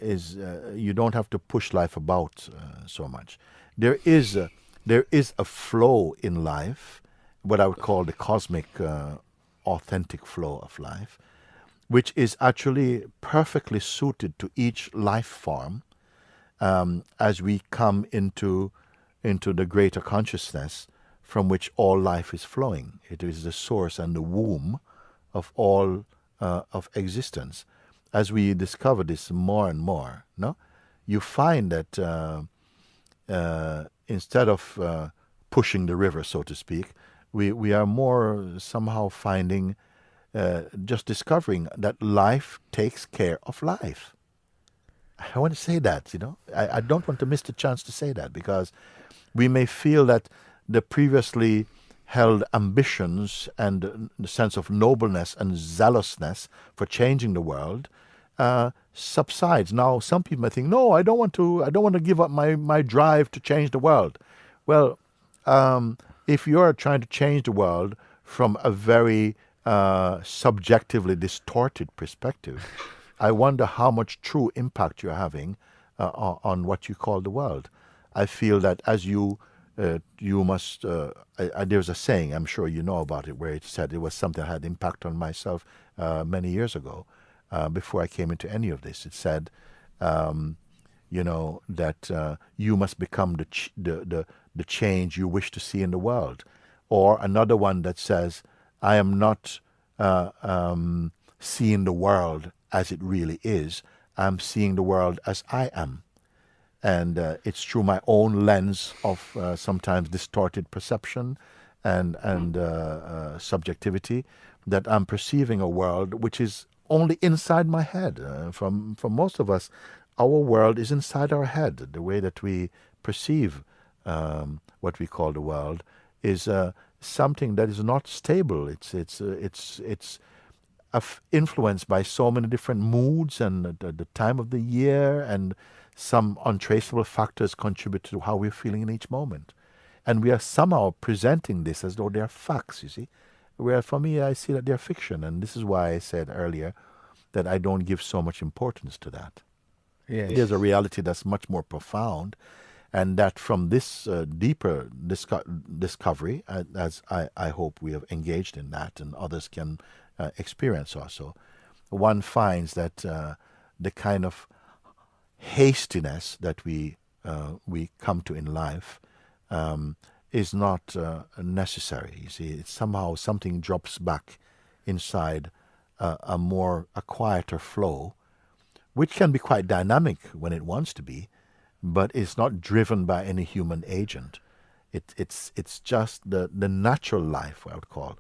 is you don't have to push life about so much. There is a flow in life, what I would call the cosmic authentic flow of life, which is actually perfectly suited to each life form as we come into the greater consciousness from which all life is flowing. It is the source and the womb of all of existence. As we discover this more and more, no, you find that instead of pushing the river, so to speak, we are more somehow finding, just discovering that life takes care of life. I want to say that, I don't want to miss the chance to say that, because we may feel that the previously held ambitions and the sense of nobleness and zealousness for changing the world subsides. Now, some people may think, no, I don't want to give up my drive to change the world. Well, if you're trying to change the world from a very subjectively distorted perspective, I wonder how much true impact you're having on what you call the world. I feel that as you must, there's a saying, I'm sure you know about it, where it said it was something that had impact on myself many years ago, before I came into any of this. It said, that you must become the change you wish to see in the world. Or another one that says, I am not seeing the world as it really is. I'm seeing the world as I am. And it's through my own lens of sometimes distorted perception and subjectivity that I'm perceiving a world which is only inside my head. For most of us, our world is inside our head. The way that we perceive what we call the world is something that is not stable. It's influenced by so many different moods and the time of the year, and some untraceable factors contribute to how we're feeling in each moment. And we are somehow presenting this as though they are facts, you see. Where for me, I see that they're fiction. And this is why I said earlier that I don't give so much importance to that. Yes. There's a reality that's much more profound, and that from this deeper discovery, as I hope we have engaged in that and others can experience also, one finds that the kind of hastiness that we come to in life is not necessary. You see, it's somehow something drops back inside a quieter flow, which can be quite dynamic when it wants to be, but it's not driven by any human agent. It's just the natural life, I would call.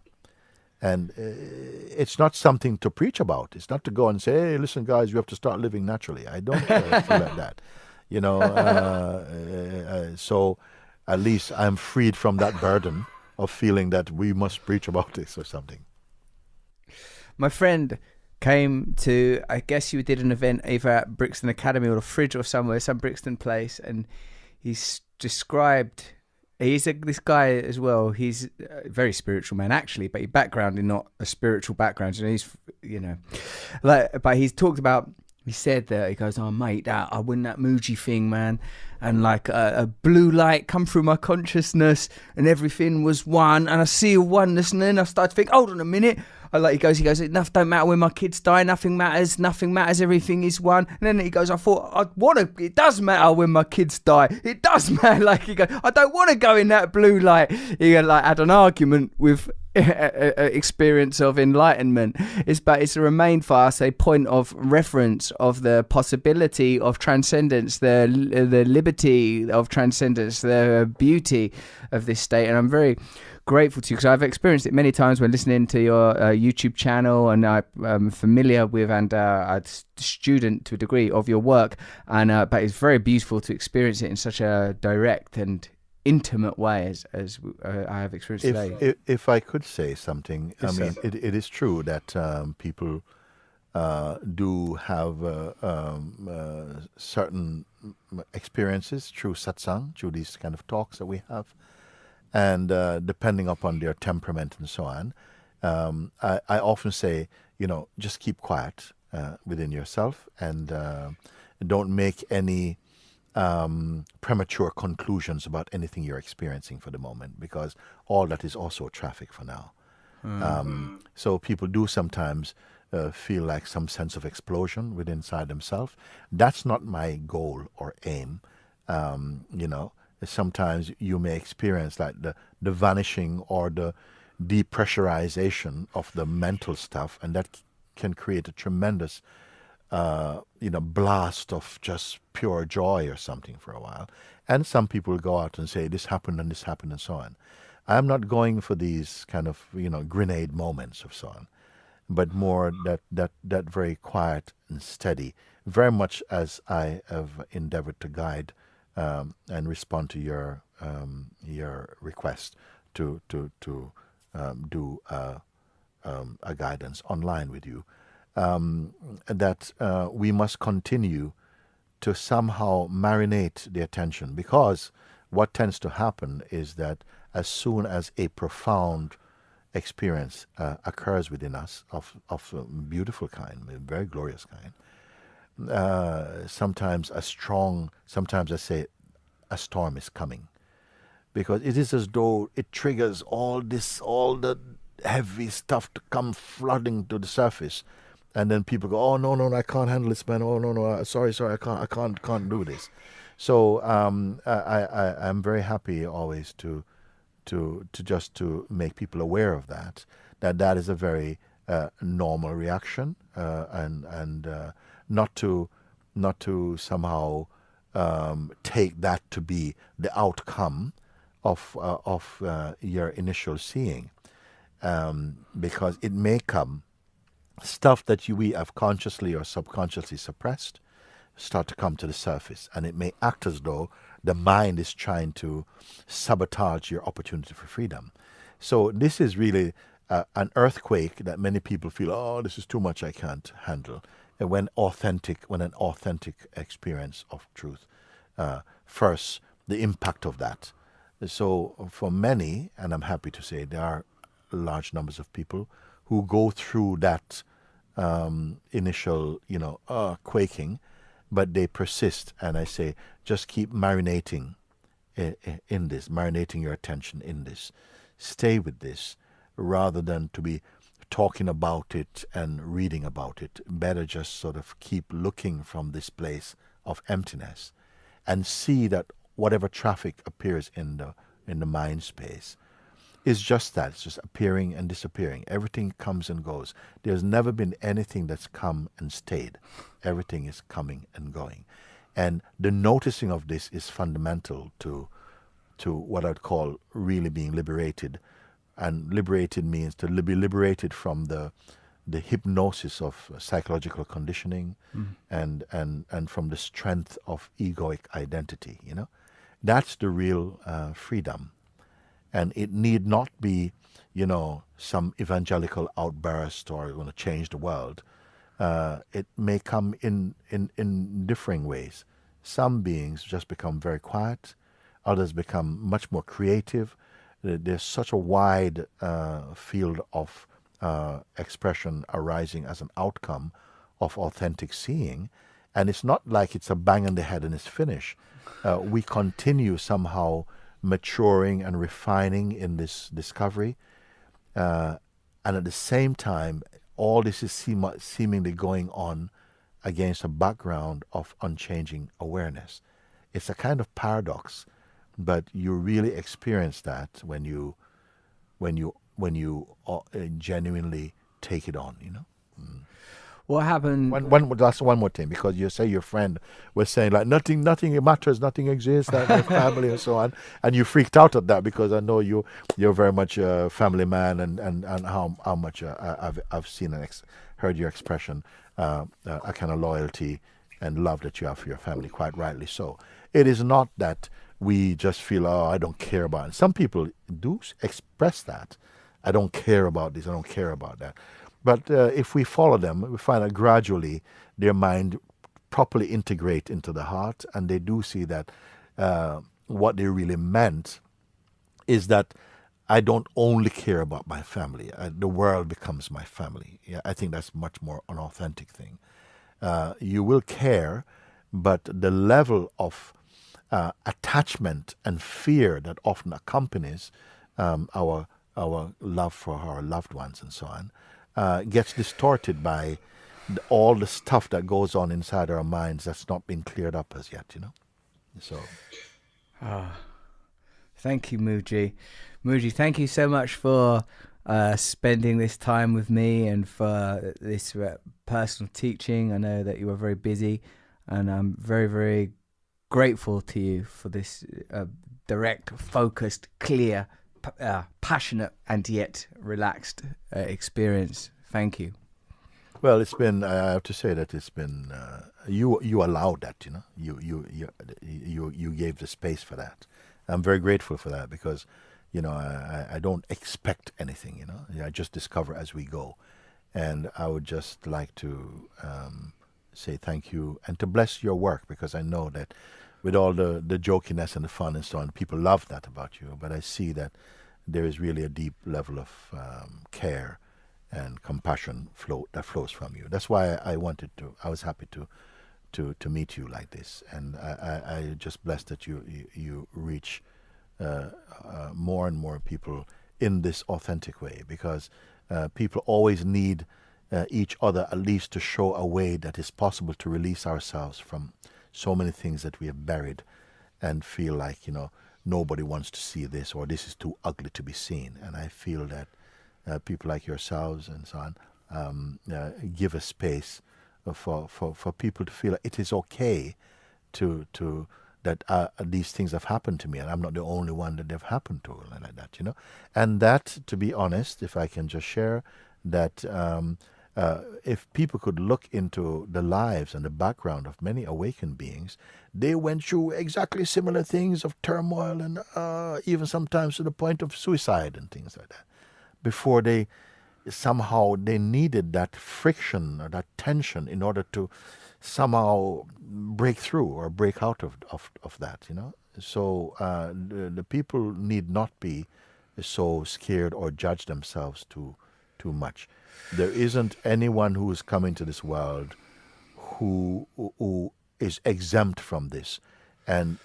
And it's not something to preach about. It's not to go and say, hey, listen, guys, you have to start living naturally. I don't feel like that. So at least I'm freed from that burden of feeling that we must preach about this or something. My friend came to, I guess you did an event either at Brixton Academy or the Fridge or somewhere, some Brixton place, and he's described He's this guy as well. He's a very spiritual man, actually, but his background is not a spiritual background. And he's, but he's talked about. He said that he goes, "Oh mate, I win that Mooji thing, man, and like a blue light come through my consciousness, and everything was one, and I see a oneness, and then I start to think, hold on a minute." He goes, "Enough don't matter when my kids die, nothing matters, everything is one." And then he goes, it does matter when my kids die. It does matter. Like he goes, I don't want to go in that blue light. He had an argument with experience of enlightenment. But it's remained for us a point of reference of the possibility of transcendence, the liberty of transcendence, the beauty of this state. And I'm very grateful to you, because I've experienced it many times when listening to your YouTube channel, and I'm familiar with and a student to a degree of your work, and but it's very beautiful to experience it in such a direct and intimate way as I have experienced today. If I could say something, Yes, I mean, sir. it is true that people do have certain experiences through satsang, through these kind of talks that we have. And depending upon their temperament and so on, I often say, just keep quiet within yourself, and don't make any premature conclusions about anything you're experiencing for the moment, because all that is also traffic for now. So people do sometimes feel like some sense of explosion within inside themselves. That's not my goal or aim, Sometimes you may experience like the vanishing or the depressurization of the mental stuff, and that can create a tremendous, blast of just pure joy or something for a while. And some people go out and say, this happened and this happened and so on. I'm not going for these kind of, grenade moments of so on, but more that very quiet and steady, very much as I have endeavored to guide and respond to your request to do a guidance online with you, that we must continue to somehow marinate the attention, because what tends to happen is that as soon as a profound experience occurs within us of a beautiful kind, a very glorious kind, sometimes I say a storm is coming, because it is as though it triggers all the heavy stuff to come flooding to the surface, and then people go, "Oh no, I can't handle this, man. Oh no, sorry, I can't do this." So I'm very happy always to make people aware of that is a very normal reaction, and not to somehow take that to be the outcome of your initial seeing, because it may come stuff that we have consciously or subconsciously suppressed start to come to the surface, and it may act as though the mind is trying to sabotage your opportunity for freedom. So this is really an earthquake that many people feel, oh, this is too much, I can't handle. And when an authentic experience of truth, first, the impact of that. So for many, and I'm happy to say there are large numbers of people who go through that initial, quaking, but they persist. And I say, just keep marinating in this, marinating your attention in this. Stay with this, rather than to be talking about it and reading about it. Better just sort of keep looking from this place of emptiness, and see that whatever traffic appears in the mind space is just that. It's just appearing and disappearing. Everything comes and goes. There's never been anything that's come and stayed. Everything is coming and going. And the noticing of this is fundamental to what I'd call really being liberated. And liberated means to be liberated from the hypnosis of psychological conditioning, and from the strength of egoic identity. That's the real freedom. And it need not be, some evangelical outburst or going to change the world. It may come in differing ways. Some beings just become very quiet. Others become much more creative. There's such a wide field of expression arising as an outcome of authentic seeing. And it's not like it's a bang on the head and it's finished. We continue somehow maturing and refining in this discovery. And at the same time, all this is seemingly going on against a background of unchanging awareness. It's a kind of paradox, but you really experience that when you genuinely take it on, you know. What happened? That's one more thing, because you say your friend was saying like nothing matters, nothing exists, like family and so on, and you freaked out at that, because I know you're very much a family man, and how much I've seen and heard your expression, a kind of loyalty and love that you have for your family, quite rightly so. It is not that we just feel, oh, I don't care about it. Some people do express that. I don't care about this, I don't care about that. But if we follow them, we find that gradually their mind properly integrate into the heart, and they do see that what they really meant is that I don't only care about my family. The world becomes my family. Yeah, I think that's much more an authentic thing. You will care, but the level of attachment and fear that often accompanies our love for our loved ones and so on gets distorted by all the stuff that goes on inside our minds that's not been cleared up as yet, you know. So, thank you, Mooji. Mooji, thank you so much for spending this time with me and for this personal teaching. I know that you are very busy, and I'm very, very grateful to you for this direct, focused, clear, passionate and yet relaxed experience. Thank you. well, it's been. I have to say that it's been. You allowed that, you know. You gave the space for that. I'm very grateful for that, because, you know, I don't expect anything. You know, I just discover as we go, and I would just like to say thank you and to bless your work, because I know that with all the jokiness and the fun and so on, people love that about you. But I see that there is really a deep level of care and compassion that flows from you. That's why I was happy to meet you like this. And I just blessed that you reach more and more people in this authentic way, because people always need each other, at least to show a way that it's possible to release ourselves from so many things that we have buried and feel like, you know, nobody wants to see this, or this is too ugly to be seen. And I feel that people like yourselves and so on give a space for people to feel like it is okay to that these things have happened to me, and I'm not the only one that they've happened to, like that, you know. And that, to be honest, if I can just share that, if people could look into the lives and the background of many awakened beings, they went through exactly similar things of turmoil and even sometimes to the point of suicide and things like that, before they needed that friction or that tension in order to somehow break through or break out of that, you know. So the people need not be so scared or judge themselves too much. There isn't anyone who is coming to this world who is exempt from this. And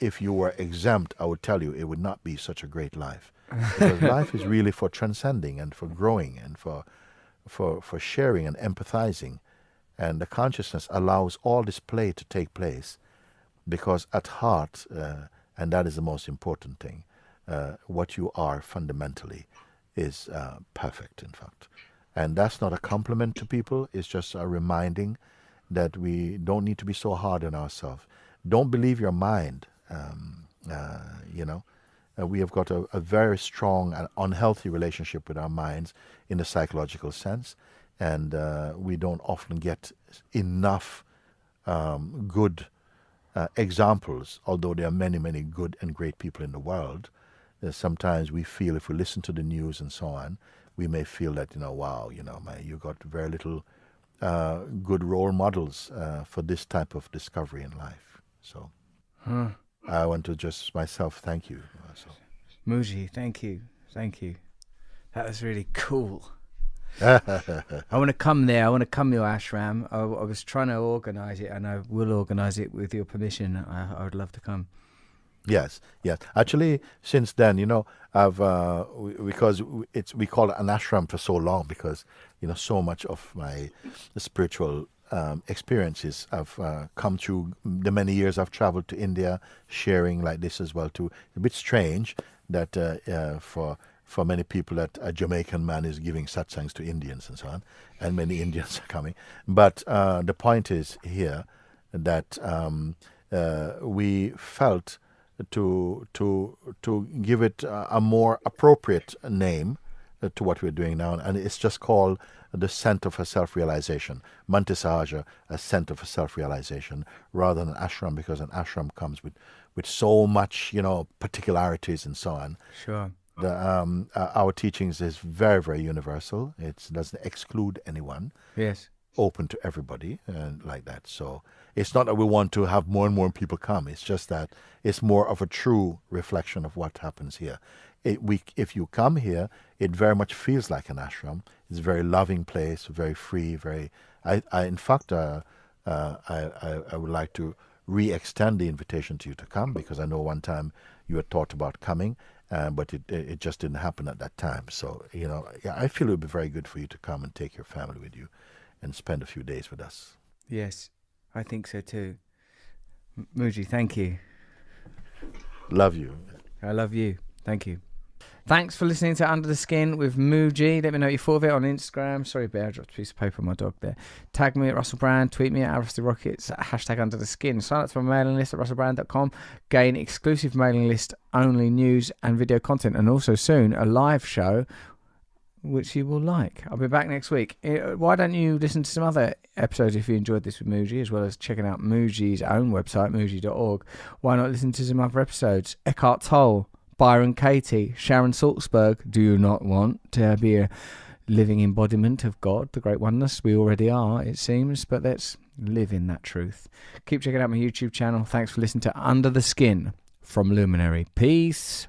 if you were exempt, I would tell you it would not be such a great life. Because life is really for transcending and for growing and for sharing and empathizing. And the consciousness allows all this play to take place, because at heart, and that is the most important thing, what you are fundamentally is perfect, in fact. And that's not a compliment to people. It's just a reminding that we don't need to be so hard on ourselves. Don't believe your mind. You know, we have got a very strong and unhealthy relationship with our minds in the psychological sense, and we don't often get enough good examples, although there are many, many good and great people in the world. Sometimes we feel, if we listen to the news and so on, we may feel that, you know, wow, you know, you got very little good role models for this type of discovery in life. So, I want to just myself thank you. So. Mooji, thank you. That was really cool. Yeah. I want to come there. I want to come to your ashram. I was trying to organise it, and I will organise it with your permission. I would love to come. Yes. Actually, since then, I've because we call it an ashram for so long because so much of my spiritual experiences have come through the many years I've traveled to India, sharing like this as well too. A bit strange that for many people that a Jamaican man is giving satsangs to Indians and so on, and many Indians are coming. But the point is here that we felt to give it a more appropriate name to what we're doing now, and it's just called the Center for Self-Realization, Manti Sahaja, a Center for Self-Realization, rather than ashram, because an ashram comes with so much, particularities and so on. Sure. Our teachings is very, very universal. It doesn't exclude anyone. Yes. Open to everybody and like that. So it's not that we want to have more and more people come. It's just that it's more of a true reflection of what happens here. If you come here, it very much feels like an ashram. It's a very loving place, very free, very. In fact, I would like to re-extend the invitation to you to come, because I know one time you had thought about coming, but it just didn't happen at that time. So I feel it would be very good for you to come and take your family with you, and spend a few days with us. Yes, I think so too. Mooji, thank you. Love you. I love you. Thank you. Thanks for listening to Under the Skin with Mooji. Let me know what you thought of it on Instagram. Sorry, Bear, I dropped a piece of paper on my dog there. Tag me at Russel Brand. Tweet me at Rusty Rockets. # Under the Skin. Sign up to my mailing list at russellbrand.com. Gain exclusive mailing list only news and video content. And also soon a live show which you will like. I'll be back next week. Why don't you listen to some other episodes if you enjoyed this with Mooji, as well as checking out Mooji's own website, mooji.org. Why not listen to some other episodes? Eckhart Tolle, Byron Katie, Sharon Salzberg. Do you not want to be a living embodiment of God, the great oneness? We already are, it seems, but let's live in that truth. Keep checking out my YouTube channel. Thanks for listening to Under the Skin from Luminary. Peace.